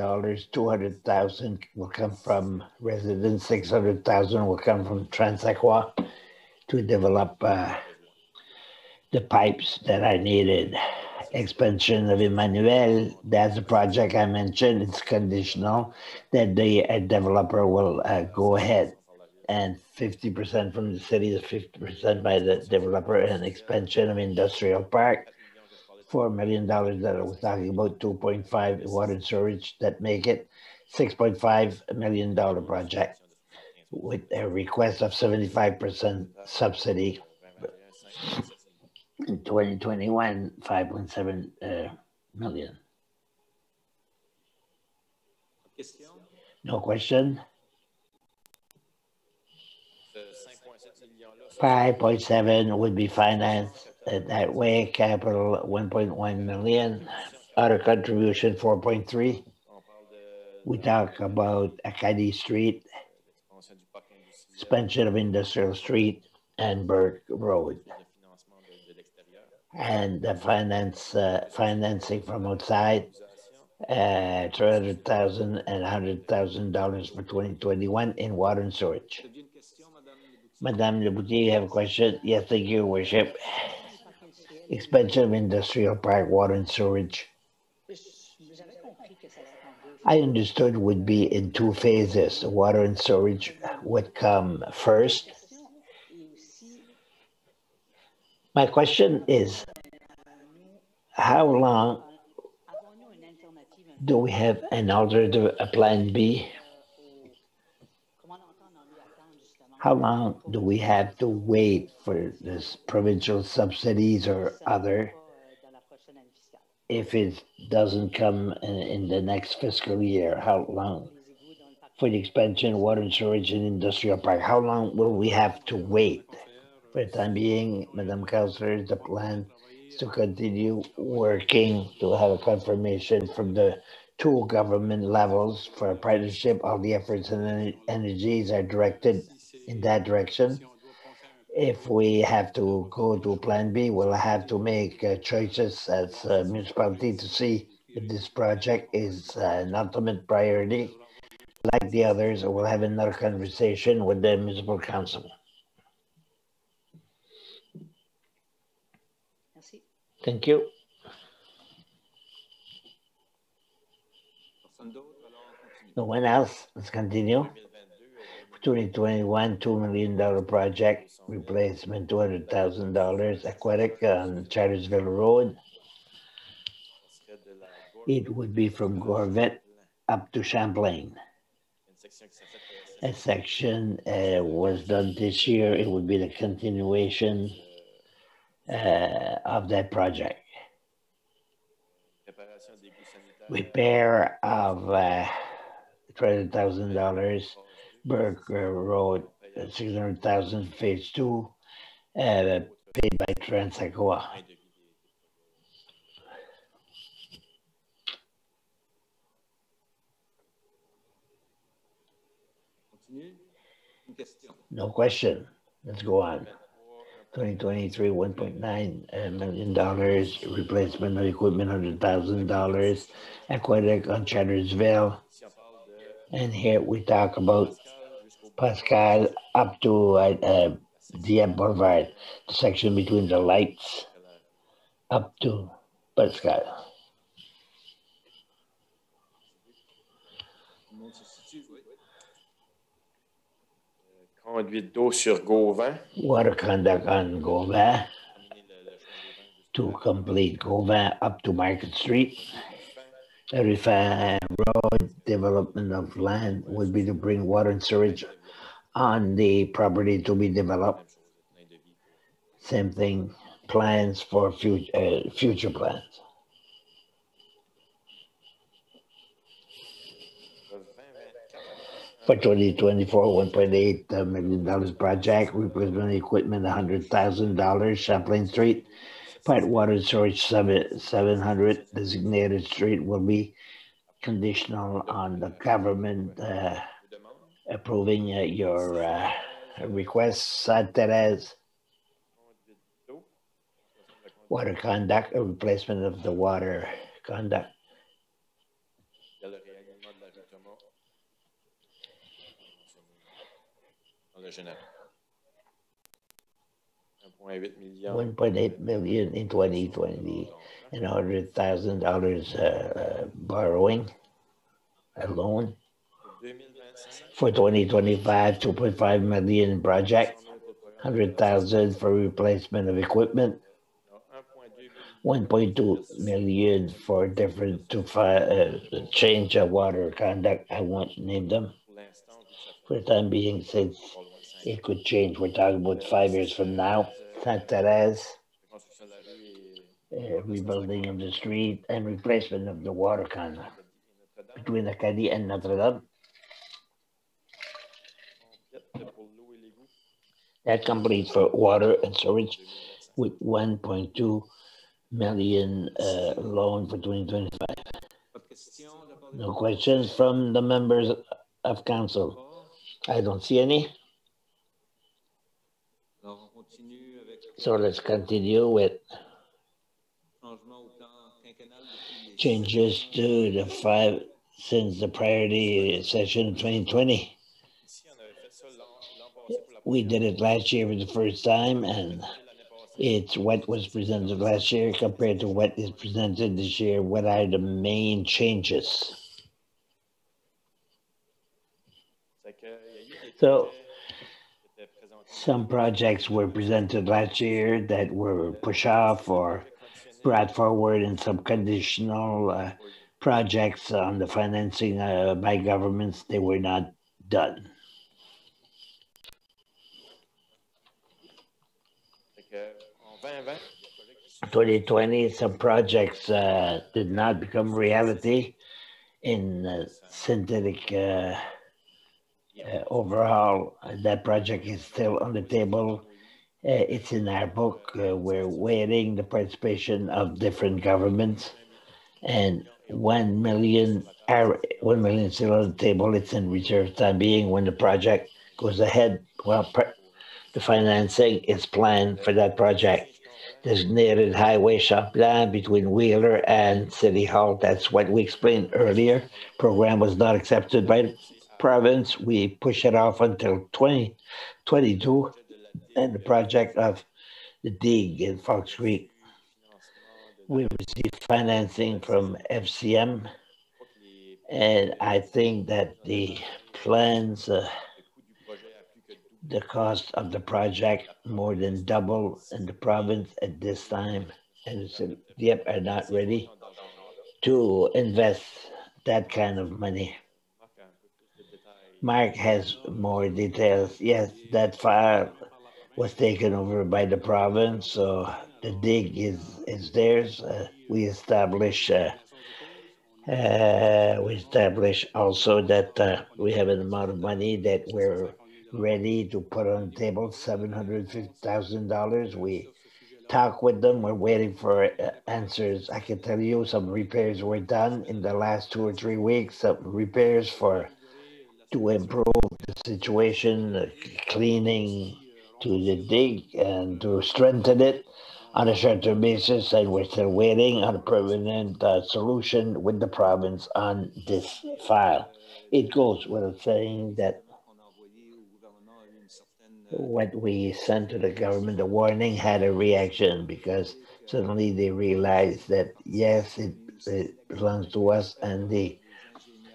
200,000 will come from residents, 600,000 will come from Transaqua to develop the pipes that are needed. Expansion of Emmanuel, that's a project I mentioned. It's conditional that the developer will go ahead, and 50% from the city, 50% by the developer, and expansion of industrial park. $4 million that I was talking about, 2.5 water and storage that make it $6.5 million project with a request of 75% subsidy. In 2021, 5.7 million. No question? 5.7 would be financed that way. Capital 1.1 million. Other contribution 4.3. We talk about Acadie Street, expansion of Industrial Street, and Burke Road. And the financing from outside, $300,000 and $100,000 for 2021 in water and storage. Madame Leboutillier, you have a question? Yes, thank you, Worship. Expansion of industrial park, water and storage. I understood would be in 2 phases. Water and storage would come first. My question is, how long do we have an alternative, a plan B? How long do we have to wait for this provincial subsidies or other if it doesn't come in the next fiscal year? How long? For the expansion, water and storage and industrial park, how long will we have to wait? For the time being, Madam Councillor, the plan is to continue working to have a confirmation from the 2 government levels for a partnership. All the efforts and energies are directed in that direction. If we have to go to plan B, we'll have to make choices as a municipality to see if this project is an ultimate priority. Like the others, we'll have another conversation with the municipal council. Thank you. No one else? Let's continue. 2021, $2 million project, replacement $200,000, aquatic on Chartersville Road. It would be from Gorvet up to Champlain. A section was done this year. It would be the continuation of that project. Repair of $300,000, Burke Road, $600,000, phase 2, paid by Transacoa. No question. Let's go on. 2023, $1.9 million, replacement of equipment, $100,000, aquatic on Chartersville. And here we talk about Pascal up to Dieppe Boulevard, the section between the lights up to Pascal. Conduite d'eau sur Gauvin. Water conduct on Gauvin to complete Gauvin up to Market Street. A Ruffin Road development of land would be to bring water and sewage on the property to be developed. Same thing, plans for future plans. For 2024, $1.8 million project, replacement equipment, $100,000, Champlain Street. Part water storage 700 designated street will be conditional on the government approving your request. Sainte-Thérèse, water conduct, a replacement of the water conduct. $1.8 million in 2020 and $100,000 borrowing, a loan. For 2025, $2.5 million project, $100,000 for replacement of equipment, $1.2 million for different to change of water conduct. I won't name them for the time being, since it could change. We're talking about 5 years from now. Sainte-Thérèse, rebuilding of the street and replacement of the water conduct between Acadie and Notre Dame. That completes for water and sewage with $1.2 million loan for 2025. No questions from the members of council? I don't see any. So let's continue with changes to the 5 since the priority session 2020. We did it last year for the first time, and it's what was presented last year compared to what is presented this year. What are the main changes? So some projects were presented last year that were pushed off or brought forward, and some conditional projects on the financing by governments, they were not done. In 2020, some projects did not become reality in synthetic overhaul. That project is still on the table. It's in our book. We're waiting the participation of different governments, and 1 million is still on the table. It's in reserve time being. When the project goes ahead, well, the financing is planned for that project. Designated highway Champlain between Wheeler and City Hall. That's what we explained earlier. Program was not accepted by the province. We push it off until 2022. And the project of the dig in Fox Creek, we received financing from FCM, and I think that the plans The cost of the project more than double in the province at this time, and Dieppe are not ready to invest that kind of money. Mark has more details. Yes, that file was taken over by the province, so the dig is theirs. We establish also that we have an amount of money that we're ready to put on the table, $750,000. We talk with them. We're waiting for answers. I can tell you some repairs were done in the last 2 or 3 weeks. Some repairs to improve the situation, cleaning to the dig and to strengthen it on a short-term basis, and we're still waiting on a permanent solution with the province on this file. It goes without saying that what we sent to the government, the warning, had a reaction because suddenly they realized that yes, it belongs to us, and the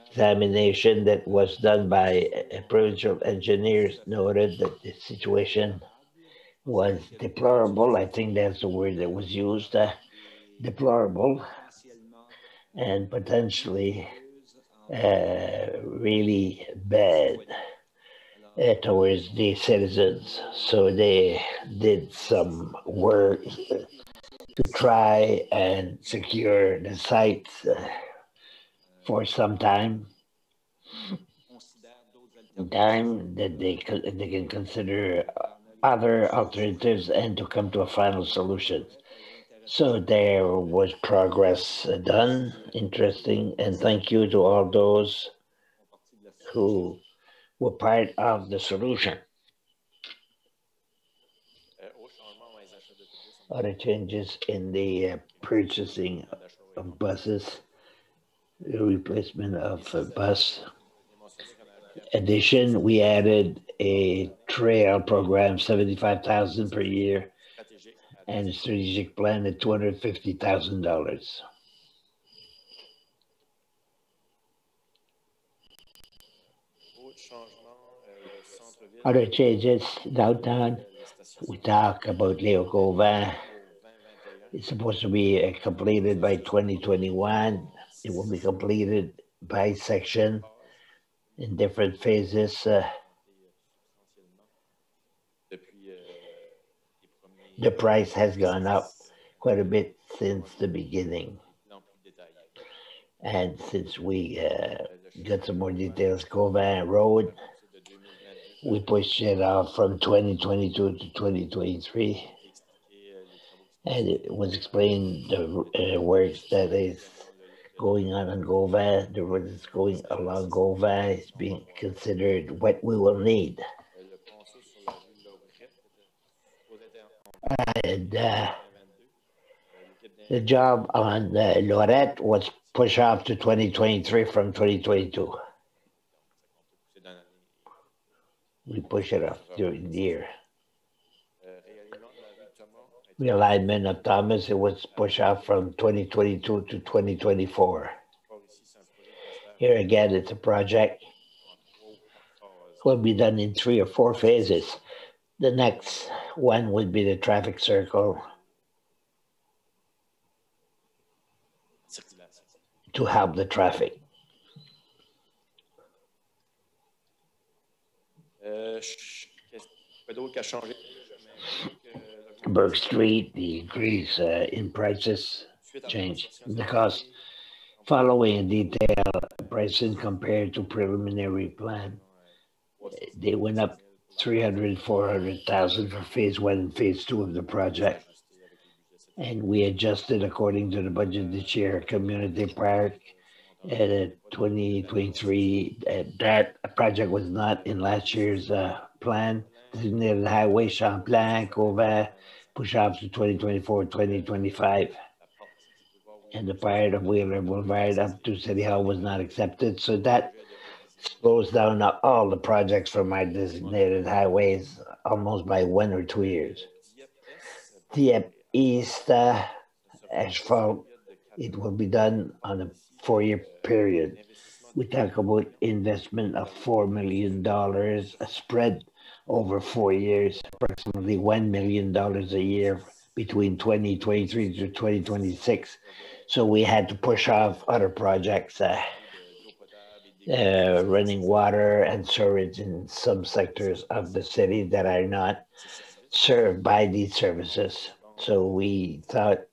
examination that was done by provincial engineers noted that the situation was deplorable. I think that's the word that was used, deplorable, and potentially really bad towards the citizens. So they did some work to try and secure the site for some time that they can consider other alternatives and to come to a final solution. So there was progress done, interesting, and thank you to all those who were part of the solution. Other changes in the purchasing of buses, the replacement of a bus. Addition, we added a trail program, $75,000 per year, and a strategic plan at $250,000. Other changes downtown, we talk about Leo Gauvin. It's supposed to be completed by 2021. It will be completed by section in different phases. The price has gone up quite a bit since the beginning. And since we got some more details, Gauvin Road, we pushed it off from 2022 to 2023. And it was explained the works that is going on Gauvin, the road that's going along Gauvin is being considered what we will need. And the job on Lorette was pushed off to 2023 from 2022. We push it off during the year. Realignment of Thomas, it was pushed off from 2022 to 2024. Here again, it's a project. It will be done in 3 or 4 phases. The next one would be the traffic circle to help the traffic. Burke Street, the increase in prices change the cost following a detailed pricing compared to preliminary plan. They went up 300, 400,000 for phase 1 and phase 2 of the project. And we adjusted according to the budget this year. Community Park at 2023, that project was not in last year's plan. Designated Highway, Champlain, Gauvin, push off to 2024, 2025. And the part of Wheeler Boulevard up to City Hall was not accepted. So that slows down all the projects from our designated highways almost by 1 or 2 years. Dieppe East asphalt, it will be done on a 4-year period. We talk about investment of $4 million spread over 4 years, approximately $1 million a year between 2023 to 2026. So we had to push off other projects, running water and sewage in some sectors of the city that are not served by these services. So we thought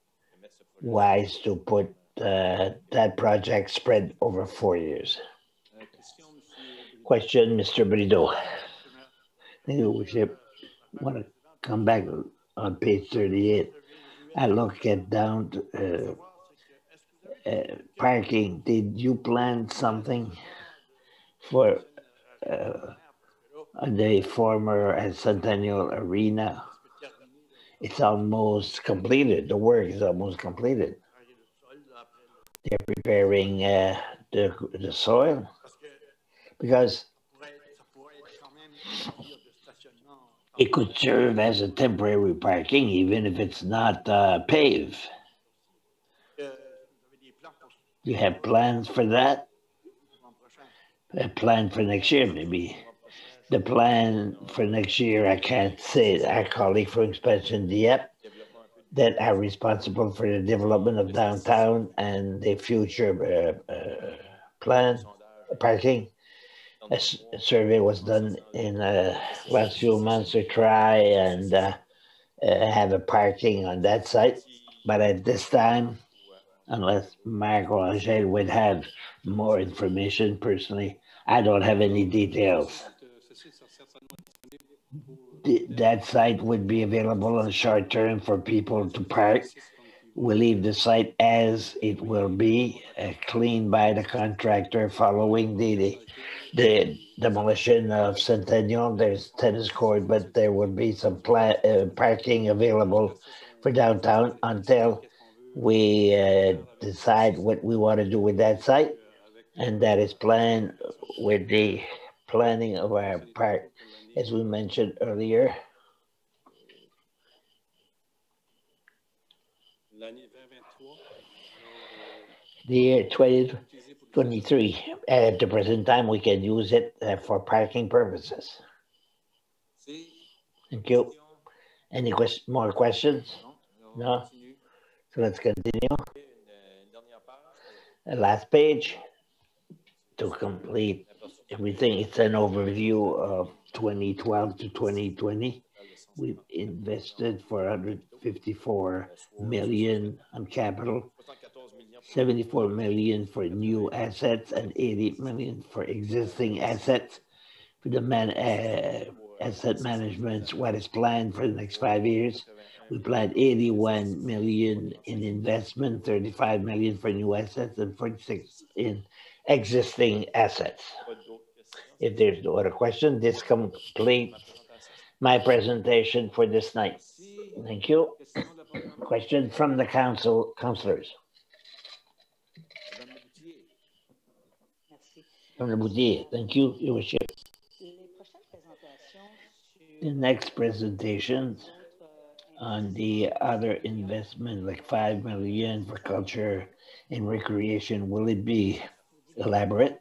wise to put that project spread over 4 years. Question, Mr. Brideau. I think we want to come back on page 38. I look at down to, parking. Did you plan something for the former Centennial Arena? It's almost completed. The work is almost completed. They're preparing the soil because it could serve as a temporary parking even if it's not paved. You have plans for that? A plan for next year, maybe. The plan for next year, I can't say. Our colleague from Expansion Dieppe that are responsible for the development of downtown and the future plan, parking. A survey was done in last few months to try and have a parking on that site. But at this time, unless Marc or Angel would have more information personally, I don't have any details. That site would be available on short term for people to park. We'll leave the site as it will be, cleaned by the contractor following the demolition of Centennial. There's tennis court, but there will be some parking available for downtown until we decide what we want to do with that site. And that is planned with the planning of our park, as we mentioned earlier. The year 2023, at the present time, we can use it for parking purposes. Thank you. Any more questions? No? So let's continue. The last page to complete everything. It's an overview of 2012 to 2020. We've invested $454 million on capital, $74 million for new assets, and $80 million for existing assets. For the asset management, what is planned for the next 5 years, we planned $81 million in investment, $35 million for new assets, and $46 in existing assets. If there's no other question, this completes my presentation for this night. Thank you. Question from the councillors. From the Boudier. Thank you, Your Worship. The next presentations on the other investment, like $5 million for culture and recreation, will it be elaborate?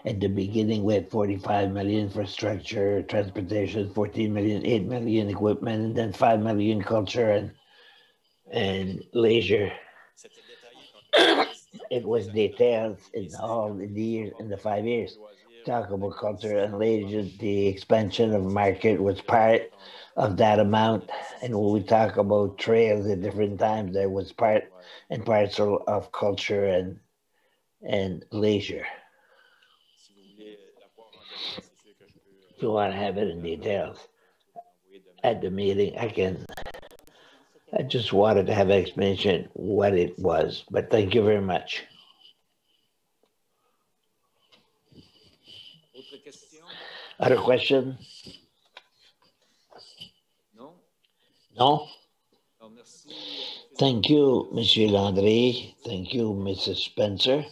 At the beginning, we had $45 million for structure, transportation, $14 million, $8 million equipment, and then $5 million culture and leisure. It was detailed in all the years, in the 5 years. Talk about culture and leisure, the expansion of market was part of that amount. And when we talk about trails at different times, there was part and parcel of culture and leisure. If you want to have it in details at the meeting, I just wanted to have an explanation what it was, but thank you very much. Other question? No? Thank you, Monsieur Landry. Thank you, Mrs. Spencer,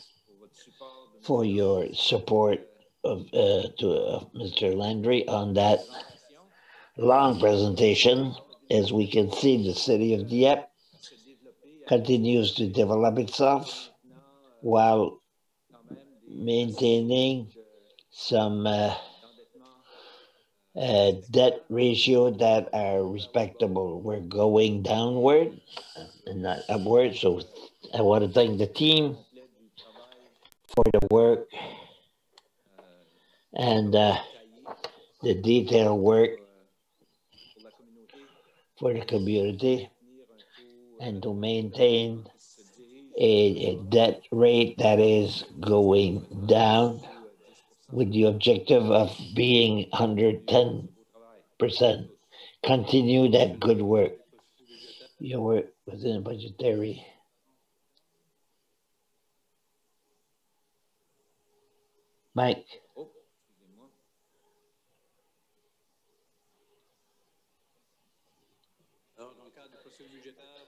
for your support of Mr. Landry on that long presentation. As we can see, the city of Dieppe continues to develop itself while maintaining some debt ratio that are respectable. We're going downward and not upward. So I want to thank the team for the work and the detailed work for the community and to maintain a debt rate that is going down with the objective of being under 10%. Continue that good work. Your work within budgetary. Mike.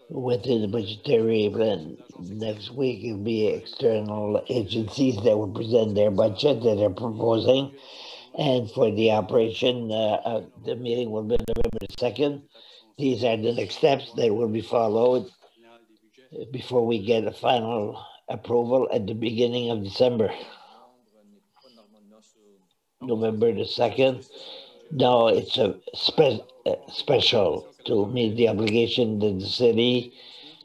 Within the budgetary plan, next week it will be external agencies that will present their budget that they're proposing. And for the operation, the meeting will be November 2nd. These are the next steps that will be followed before we get a final approval at the beginning of December. November the 2nd. No, it's a special to meet the obligation that the city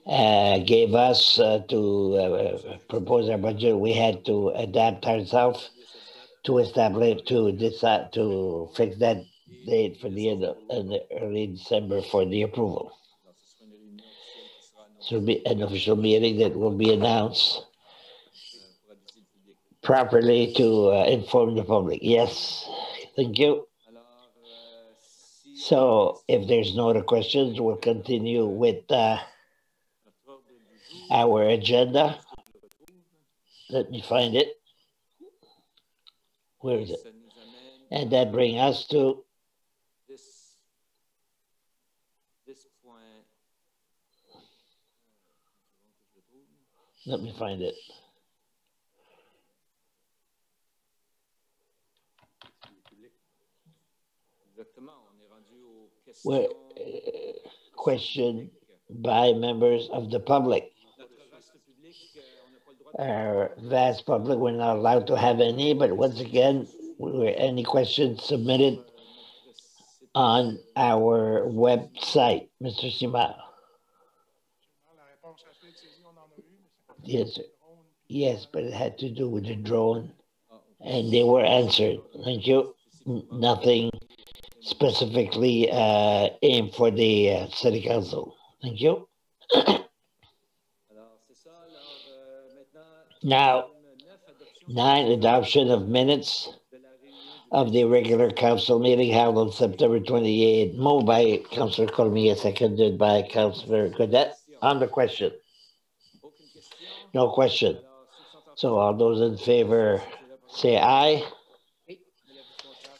gave us to propose our budget. We had to adapt ourselves to establish, to decide, to fix that date for the end of early December for the approval. So it'll be an official meeting that will be announced properly to inform the public. Yes, thank you. So if there's no other questions, we'll continue with our agenda. Let me find it. Where is it? And that brings us to this point. Let me find it. Where, question by members of the public. Our vast public, we're not allowed to have any, but once again, any questions submitted on our website, Mr. Sima. Yes, sir. Yes, but it had to do with the drone, and they were answered. Thank you. Nothing specifically aimed for the city council. Thank you. Now, 9, adoption of minutes of the regular council meeting held on September 28, moved by Councillor Cormier, seconded by Councillor Godet. On the question. No question. So all those in favor say aye.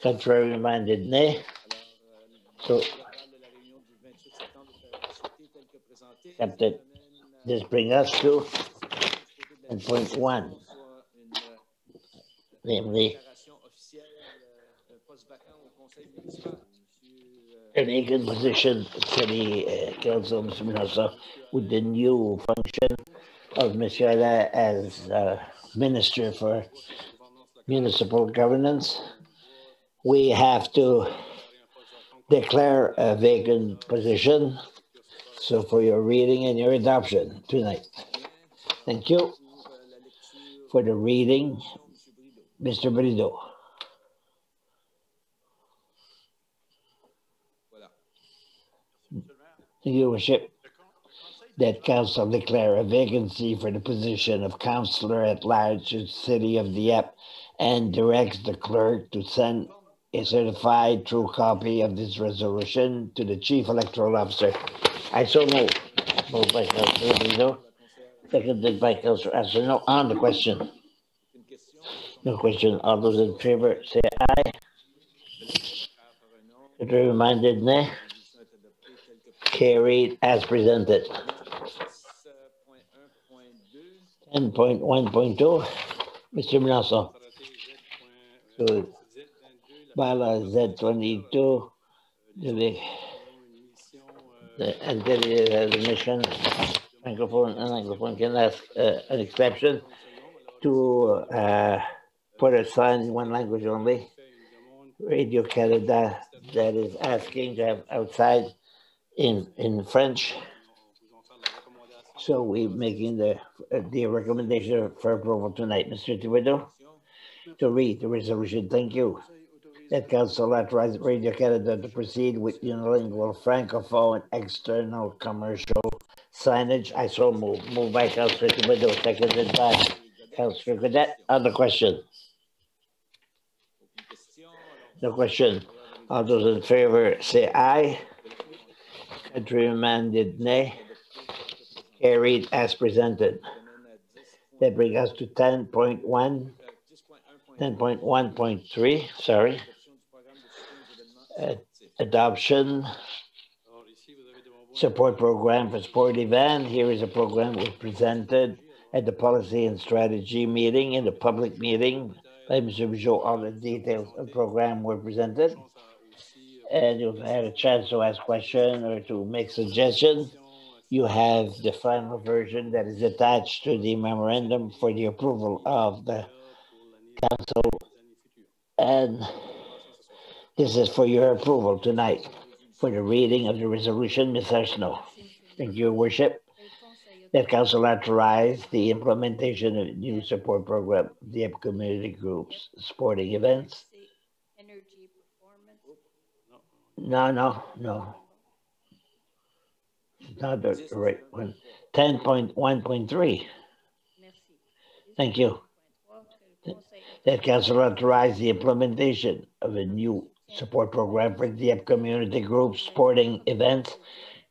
Contrary minded, nay. So accepted. This brings us to point 1, namely an vacant position to the council, Mr. Minosa, with the new function of Monsieur Alain as Minister for Municipal Governance. We have to declare a vacant position. So for your reading and your adoption tonight. Thank you. For the reading, Mr. Brideau. Thank you, Your Worship. That council declare a vacancy for the position of councillor at large in the city of Dieppe and directs the clerk to send a certified true copy of this resolution to the Chief Electoral Officer. I so move. Moved by Councillor Brideau, seconded by Councillor Astor. No, on the question. No question. All those in favor say aye. Contrary reminded, nay. Carried as presented. 10.1.2, Mr. Minaso. Good. Bylaw Z22, the entity mission, microphone can ask an exception to put a sign in one language only. Radio Canada that is asking to have outside in French. So we're making the recommendation for approval tonight, Mr. Thibodeau, to read the resolution. Thank you. That Council authorized Radio Canada to proceed with unilingual francophone external commercial signage. I so move. Moved by Councillor Thibodeau, seconded by Councillor Cadet. On the question. No question. All those in favor say aye. Contrary-minded nay. Carried as presented. That brings us to 10.1.3, sorry. Adoption support program for sport event. Here is a program was presented at the policy and strategy meeting in the public meeting by Mr. Bijot. All the details of the program were presented. And you've had a chance to ask questions or to make suggestions. You have the final version that is attached to the memorandum for the approval of the council. And this is for your approval tonight for the reading of the resolution, Ms. Arsenault. Thank you, Your Worship. That council authorized the implementation of a new support program, Dieppe community groups, sporting events. No. Not the right one. 10.1.3. Thank you. That council authorized the implementation of a new support program for the community groups sporting events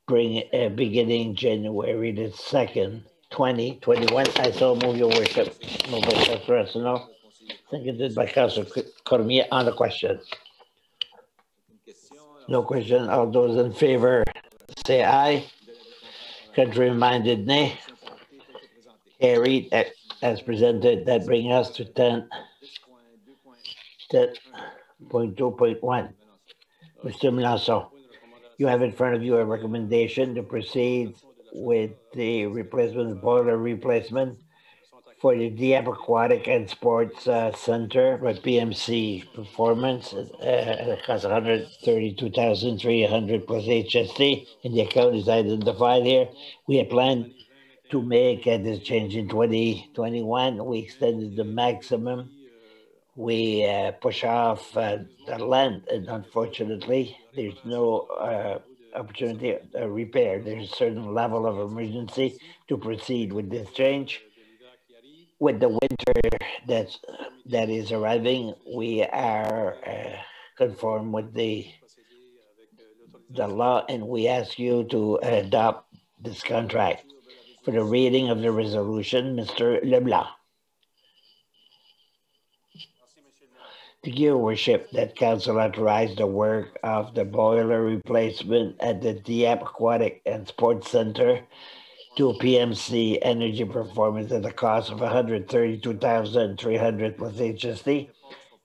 beginning January the 2nd, 2021. I so move, Your Worship. Moved by Councillor Arsenault, seconded by Councillor Cormier. On the question. No question. All those in favor say aye. Contrary-minded nay. Carried as presented. That brings us to 10.2.1. Mr. Melanson, you have in front of you a recommendation to proceed with the boiler replacement for the Dieppe Aquatic and Sports Center by PMC Performance at a cost of $132,300 plus HST, and the account is identified here. We had planned to make this change in 2021. We extended the maximum. We push off the land, and unfortunately, there's no opportunity to repair. There's a certain level of emergency to proceed with this change. With the winter that is arriving, we are conform with the law, and we ask you to adopt this contract. For the reading of the resolution, Mr. Leblanc. Thank you, Your Worship, that council authorized the work of the boiler replacement at the Dieppe Aquatic and Sports Center to PMC Energy Performance at the cost of $132,300 plus HST,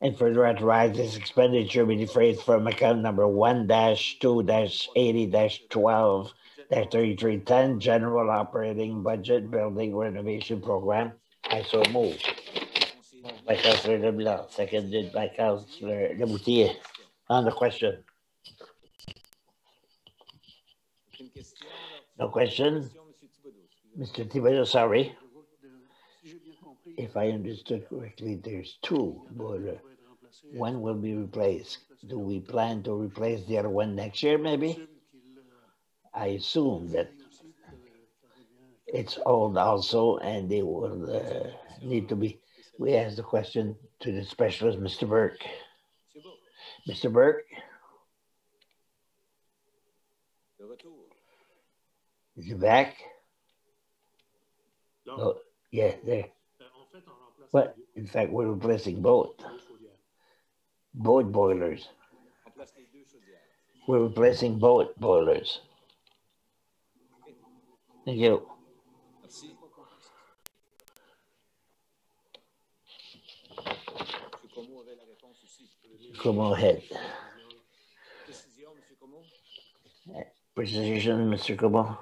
and further authorize this expenditure be defrayed from account number 1-2-80-12-3310, General Operating Budget Building Renovation Program. I so move. By Councillor Leblanc, seconded by Councillor Lemoutier. On the question. No question. Mr. Thibodeau, sorry. If I understood correctly, there's two boilers. One will be replaced. Do we plan to replace the other one next year, maybe? I assume that it's old also, and they will need to be. We ask the question to the specialist, Mr. Burke. Mr. Burke? Is he back? Oh, yeah, there. What? In fact, we're replacing both boilers. We're replacing both boilers. Thank you. Come ahead. Precision, Mr. Como.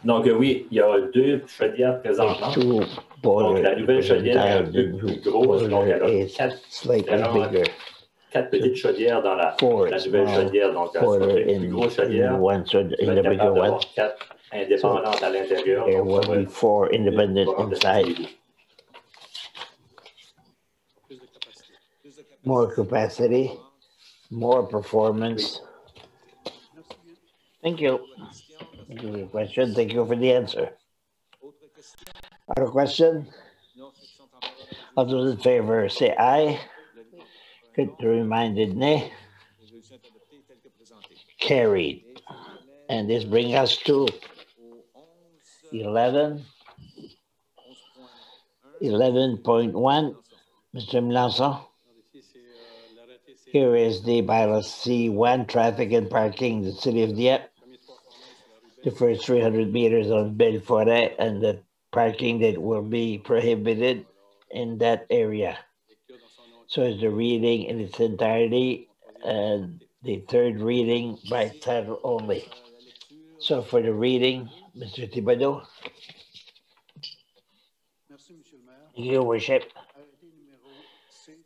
Donc, oui, il y a deux chaudières présentement. Donc, la nouvelle chaudière est un peu plus grosse, donc elle a quatre petites chaudières dans la nouvelle chaudière. Donc, ça va être une plus grosse chaudière. On va être capable d'avoir quatre indépendantes à l'intérieur. There will be 4 independent inside. More capacity, more performance. Thank you. Thank you for the question. Thank you for the answer. Other question? All those in favor say aye. Reminded nay. Carried. And this brings us to 11.1. Mr. Melanson. Here is the bylaw C1, traffic and parking in the city of Dieppe. The first 300 meters on Belfort and the parking that will be prohibited in that area. So it's the reading in its entirety and the third reading by title only. So for the reading, Mr. Thibodeau. Your Worship.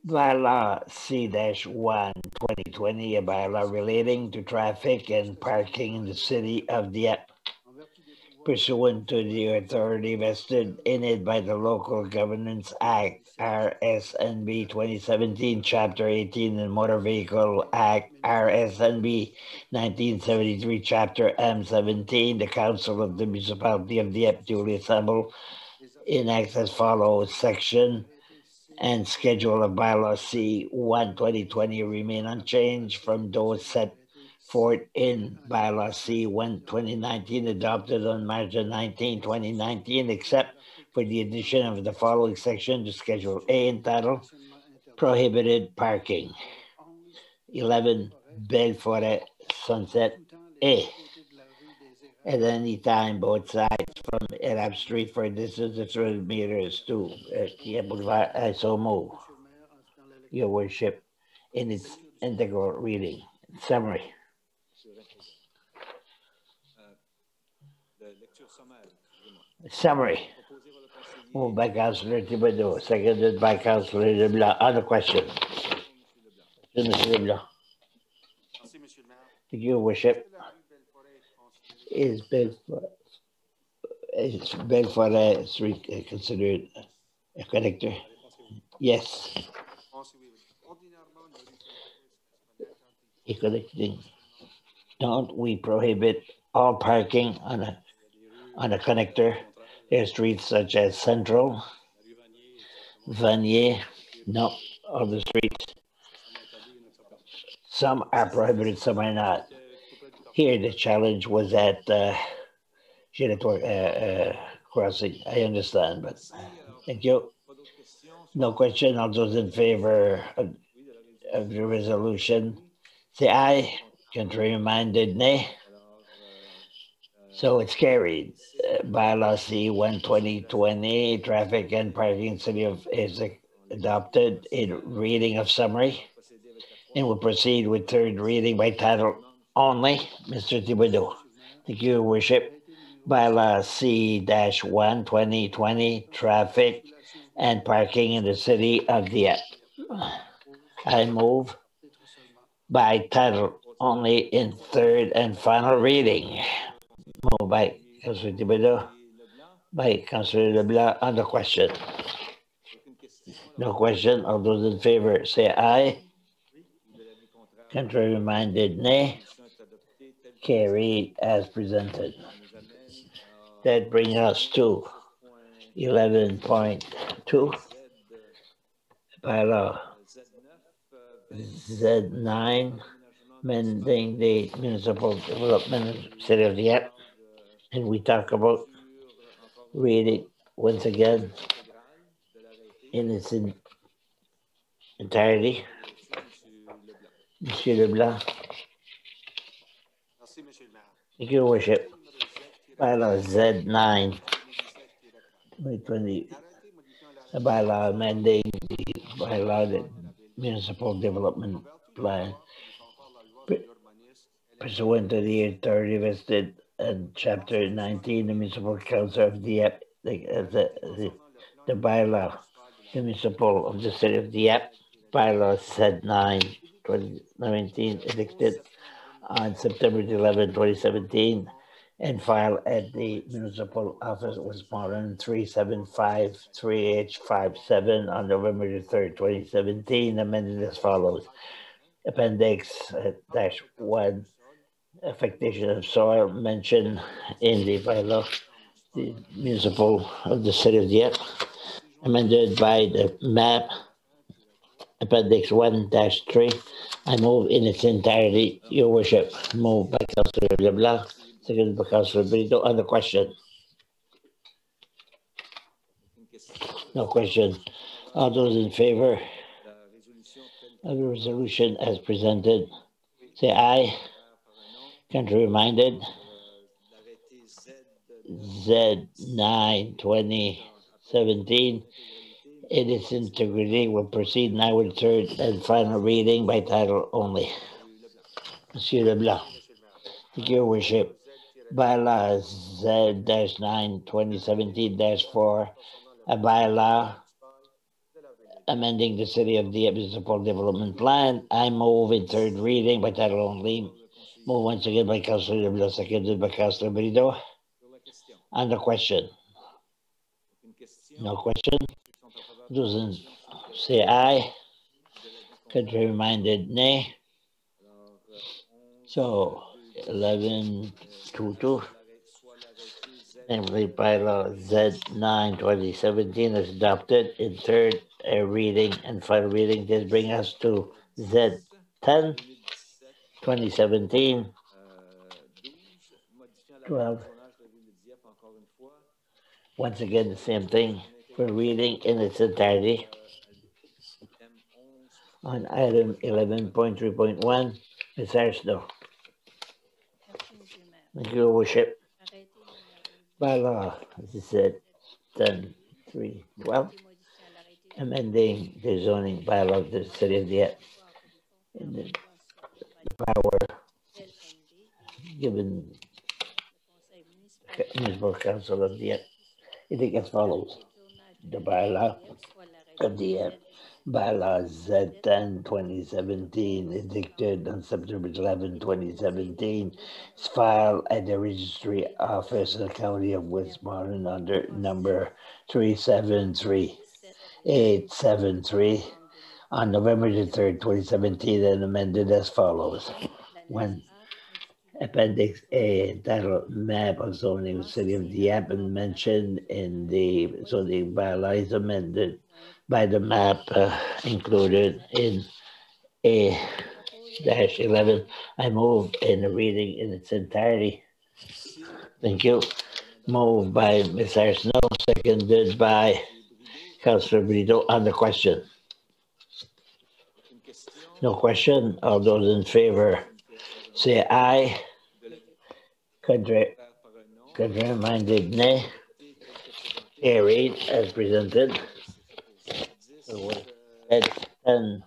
Bylaw C-1 2020, a bylaw relating to traffic and parking in the city of Dieppe, pursuant to the authority vested in it by the Local Governance Act, RSNB 2017, Chapter 18, and Motor Vehicle Act, RSNB 1973, Chapter M17, the Council of the Municipality of Dieppe duly assembled enacts as follows. Section and schedule of bylaw C-1 2020 remain unchanged from those set forth in bylaw C-1 2019 adopted on March 19, 2019, except for the addition of the following section to Schedule A entitled Prohibited Parking. 11 Belfort Sunset A. At any time, both sides from Arab Street for a distance of 300 meters to Dieppe Boulevard. I so move. Your Worship, in its integral reading. Summary. Summary. Moved by Councillor Thibodeau, seconded by Councillor Leblanc. On the question. Mr. Leblanc. Your Worship. Is Belfort Street considered a connector? Yes. A connecting. Don't we prohibit all parking on a connector? There are streets such as Central, Vanier, no, other streets. Some are prohibited, some are not. Here, the challenge was at crossing. I understand, but thank you. No question. All those in favor of the resolution, say aye. Contrary minded, nay. So it's carried. Bylaw C-1 2020, traffic and parking city of is adopted in reading of summary, and will proceed with third reading by title only. Mr. Thibodeau. Thank you, Your Worship. Bylaw C-1 2020, traffic and parking in the city of Dieppe. I move by title only in third and final reading. Moved by Councillor Thibodeau, by Councillor Leblanc. On the question. No question. All those in favor say aye. Contrary minded, nay. Carried as presented. That brings us to 11.2. Bylaw Z9, amending the municipal development of the city of Dieppe. And we talk about reading once again in its entirety. Monsieur Leblanc. Thank you, Your Worship. Bylaw Z9, 2020, a bylaw amending the bylaw that municipal development plan pursuant to the authority vested and Chapter 19, the Municipal Council of Dieppe, the bylaw, the municipal of the city of Dieppe, bylaw said 9, 2019, enacted on September 11, 2017, and filed at the municipal office Westmoreland 375-3H57 on November 3rd, 2017, amended as follows. Appendix -1, affectation of soil mentioned in the bylaw, the municipal of the city of Dieppe, amended by the map, Appendix 1-3. I move in its entirety, Your Worship. Moved by Councillor Leblanc, seconded by Councillor Brito. On the question? No question. All those in favor of the resolution as presented, say aye. Country reminded. Z9 2017 in its integrity will proceed now with third and final reading by title only. Monsieur Leblanc. Thank you, Your Worship. Bylaw Z-9 2017-4, a bylaw amending the City of Dieppe Municipal Development Plan. I move in third reading by title only. Move once again by Councillor Leblanc, seconded by Councillor Brito. On the question? No question? Doesn't say aye. Contrary minded, nay. So 11-2. Namely, bylaw Z9 2017 is adopted in third reading and final reading. This brings us to Z10 2017 12. Once again, the same thing for reading in its entirety. On item 11.3.1, Ms. Arsenault. Thank you, Your Worship. Bylaw, as I said, 10.3.12, amending the zoning bylaw of the City of Dieppe in the power given Municipal Council of Dieppe. It is as follows. The bylaw of Dieppe, bylaw Z10 2017, enacted on September 11, 2017, is filed at the Registry Office of the County of Westmoreland under number 373873 on November the 3rd, 2017, and amended as follows. 1. Appendix A, entitled Map of Zoning of the City of Dieppe, and mentioned in the zoning bylaw is amended by the map included in A-11. I move in the reading in its entirety. Thank you. Moved by Ms. Arsenault, seconded by Councillor Brito. On the question? No question. All those in favor say aye. Contrary minded, nay. Carried as presented. At 10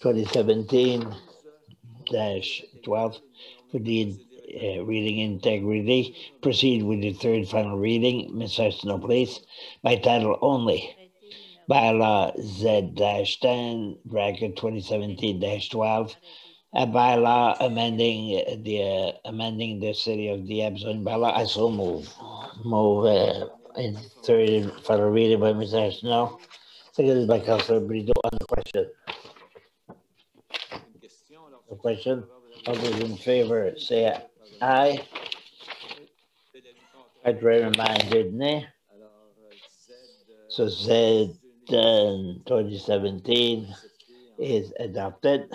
2017-12 for the reading integrity. Proceed with the third final reading. Ms. Arsenault, please. By title only. Bylaw Z-10 bracket 2017-12. A bylaw amending the City of Dieppe zoning bylaw. I so move in third and final reading by Ms. Arsenault, seconded by Councillor Brito. On the question? The question? All those in favor say aye. Contrary minded, nay. So Z 2017 is adopted.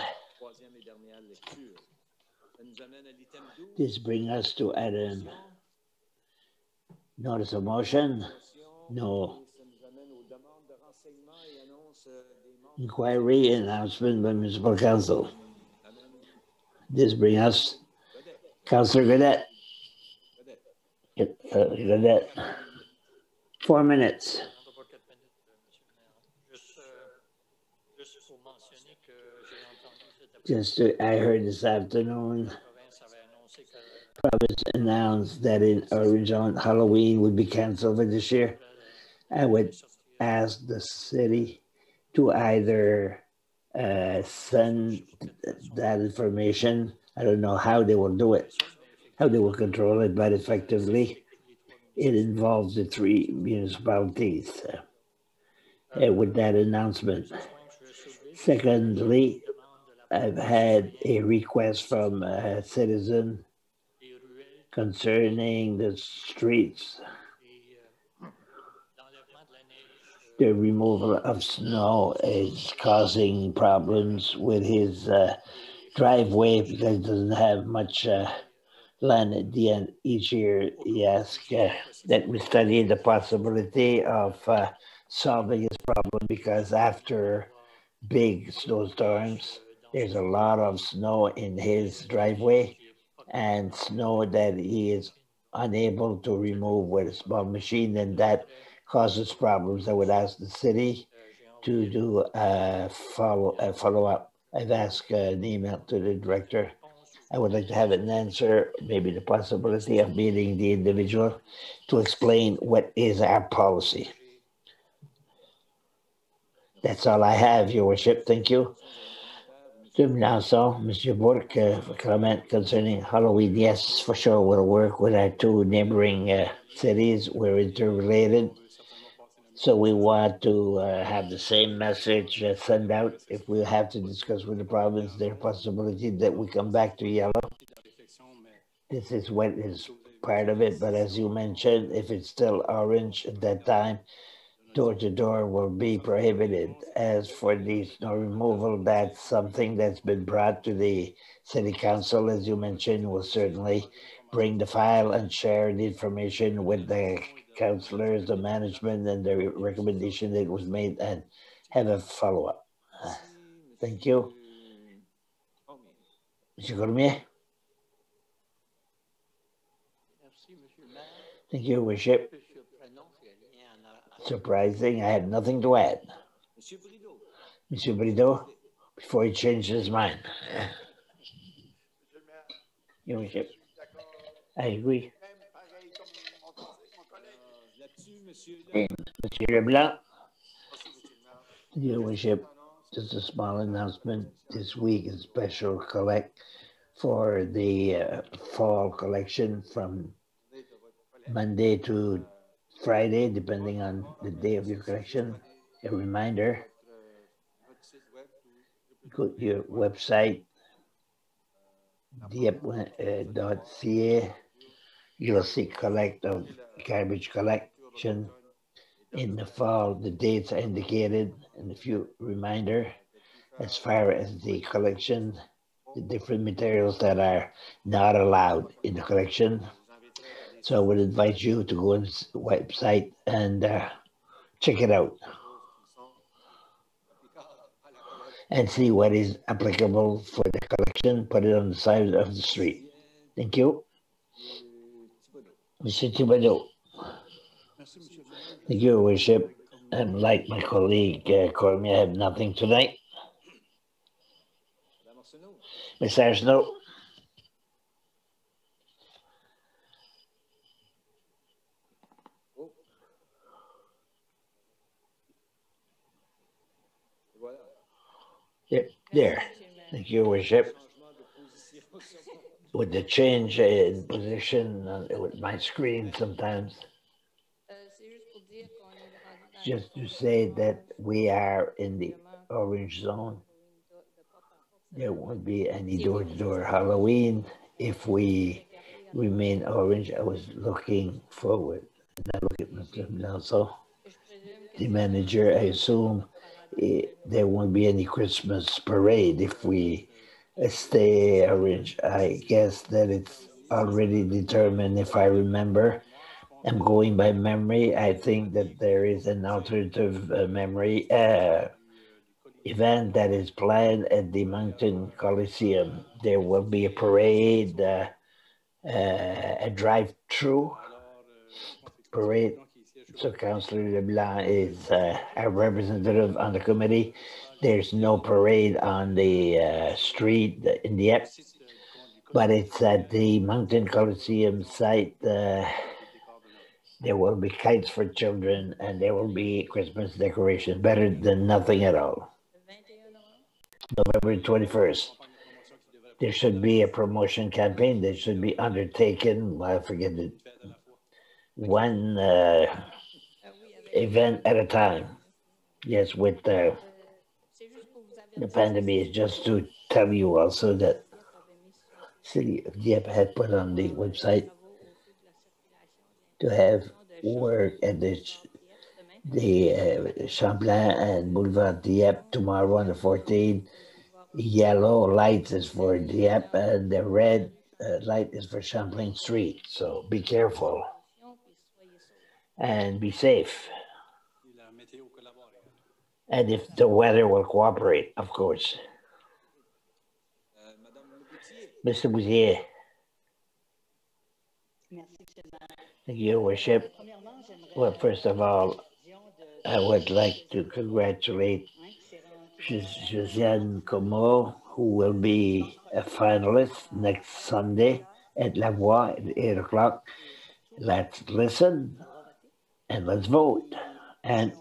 This brings us to item notice of motion. No inquiry announcement by Municipal Council. This brings us Councillor Gaudette. Gaudette. 4 minutes. I heard this afternoon province announced that in Orange Zone, Halloween would be cancelled for this year. I would ask the city to either send that information. I don't know how they will do it, how they will control it, but effectively, it involves the 3 municipalities with that announcement. Secondly, I've had a request from a citizen concerning the streets. The removal of snow is causing problems with his driveway because he doesn't have much land at the end. Each year he asks that we study the possibility of solving his problem, because after big snowstorms, there's a lot of snow in his driveway and snow that he is unable to remove with a small machine, and that causes problems. I would ask the city to do a follow-up. I've asked an email to the director. I would like to have an answer, maybe the possibility of meeting the individual to explain what is our policy. That's all I have, Your Worship. Thank you. Now, so, Mr. Burke, for comment concerning Halloween. Yes, for sure, we'll work with our 2 neighboring cities. We're interrelated. So we want to have the same message sent out. If we have to discuss with the province, there's a possibility that we come back to yellow. This is what is part of it. But as you mentioned, if it's still orange at that time, door-to-door will be prohibited. As for the snow removal, that's something that's been brought to the city council, as you mentioned. We'll certainly bring the file and share the information with the councillors, the management, and the recommendation that was made, and have a follow-up. Thank you. Mr. Cormier? Thank you, Worship. Surprising, I had nothing to add. Monsieur Brideau, before he changed his mind. Your Worship, I agree. Monsieur Leblanc, Your Worship, just a small announcement. This week is special collect for the fall collection from Monday to Friday, depending on the day of your collection. A reminder, go to your website, dieppe.ca. You'll see collect of garbage collection. In the fall, the dates are indicated, and a few reminder as far as the collection, the different materials that are not allowed in the collection. So I would invite you to go on the website and check it out and see what is applicable for the collection. Put it on the side of the street. Thank you. Mr. Thibodeau. Thank you, Your Worship. And like my colleague Cormier, I have nothing tonight. Ms. Arsenault. There. Thank you, Your Worship. With the change in position with my screen sometimes, just to say that we are in the orange zone. There won't be any door-to-door Halloween if we remain orange. I was looking forward, and I look at Mr. Nelson, the manager. I assume there won't be any Christmas parade if we stay orange. I guess that it's already determined, if I remember. I'm going by memory. I think that there is an alternative memory event that is planned at the Mountain Coliseum. There will be a parade, a drive-through parade. So Councillor Leblanc is a representative on the committee. There's no parade on the street in Dieppe. but it's at the Mountain Coliseum site. There will be kites for children and there will be Christmas decorations, better than nothing at all. November 21st. There should be a promotion campaign that should be undertaken, I forget it, one event at a time. Yes, with the pandemic, just to tell you also that City of Dieppe had put on the website to have work at the Champlain and Boulevard Dieppe tomorrow on the 14th. Yellow lights is for Dieppe and the red light is for Champlain Street. So be careful and be safe. And if the weather will cooperate, of course. Mr. Bouzier. Thank you, Your Worship. Well, first of all, I would like to congratulate Josiane Como, who will be a finalist next Sunday at La Voix at 8 o'clock. Let's listen and let's vote. And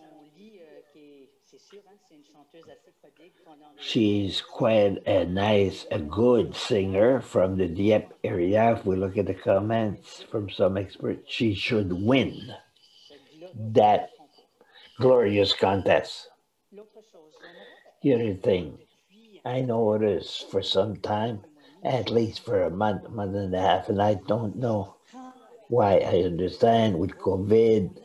she's quite a good singer from the Dieppe area. If we look at the comments from some experts, she should win that glorious contest. The other thing, I know it is for some time, at least for a month and a half, and I don't know why. I understand with COVID,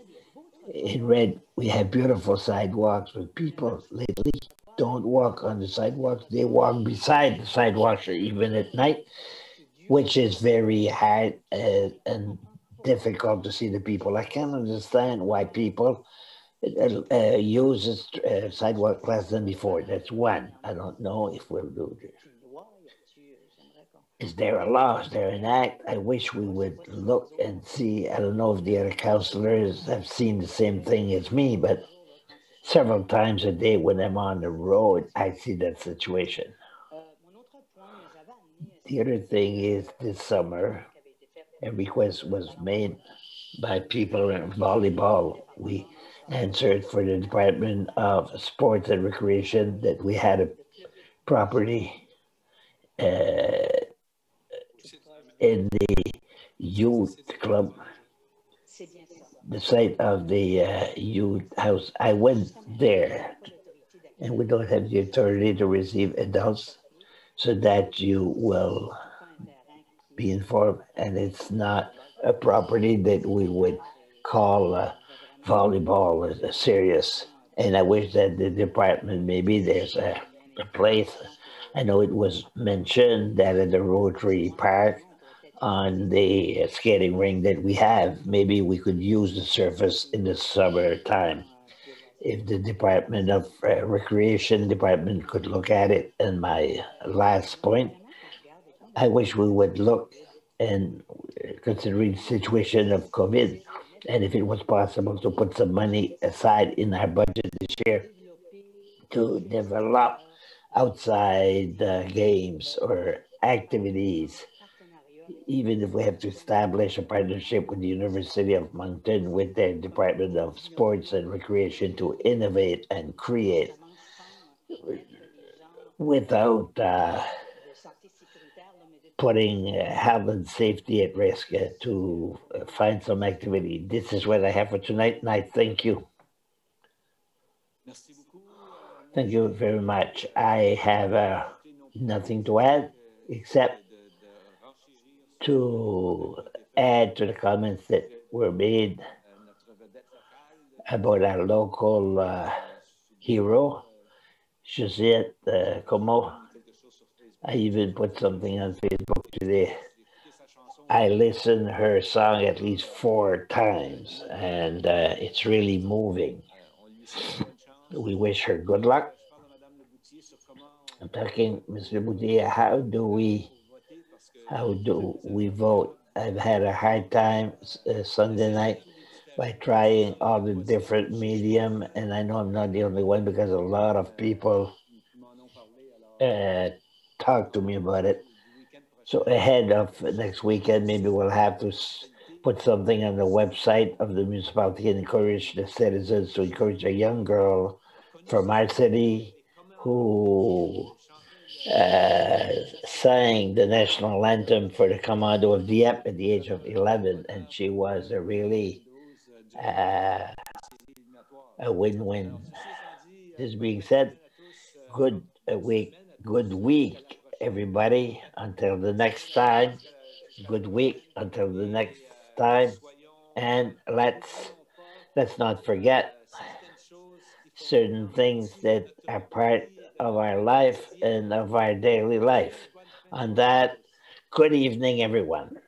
in Red, we have beautiful sidewalks, but people lately don't walk on the sidewalks. They walk beside the sidewalks or even at night, which is very hard and difficult to see the people. I can't understand why people use sidewalk less than before. That's one. I don't know if we'll do this. Is there a law? Is there an act? I wish we would look and see. I don't know if the other councillors have seen the same thing as me, but several times a day when I'm on the road, I see that situation. The other thing is this summer, a request was made by people in volleyball. We answered for the Department of Sports and Recreation that we had a property in the youth club, the site of the youth house. I went there, and we don't have the authority to receive adults, so that you will be informed. And it's not a property that we would call volleyball as serious. And I wish that the department, maybe there's a place. I know it was mentioned that at the Rotary Park on the skating ring that we have, maybe we could use the surface in the summertime. If the Department of Recreation Department could look at it. And my last point, I wish we would look and considering the situation of COVID, and if it was possible to put some money aside in our budget this year to develop outside games or activities, even if we have to establish a partnership with the University of Moncton with their Department of Sports and Recreation to innovate and create without putting health and safety at risk to find some activity. This is what I have for tonight, and I thank you. Thank you very much. I have nothing to add except to add to the comments that were made about our local hero, Josiane Como. I even put something on Facebook today. I listened her song at least 4 times, and it's really moving. We wish her good luck. I'm talking, Mr. Boudier, how do we vote? I've had a hard time Sunday night by trying all the different medium, and I know I'm not the only one because a lot of people talk to me about it. So ahead of next weekend, maybe we'll have to put something on the website of the municipality and encourage the citizens to encourage a young girl from our city who sang the national anthem for the Commando of Dieppe at the age of 11, and she was a really a win-win. This being said, good week, everybody. Until the next time, good week. Until the next time, and let's not forget certain things that are part of our life and of our daily life. On that, good evening, everyone.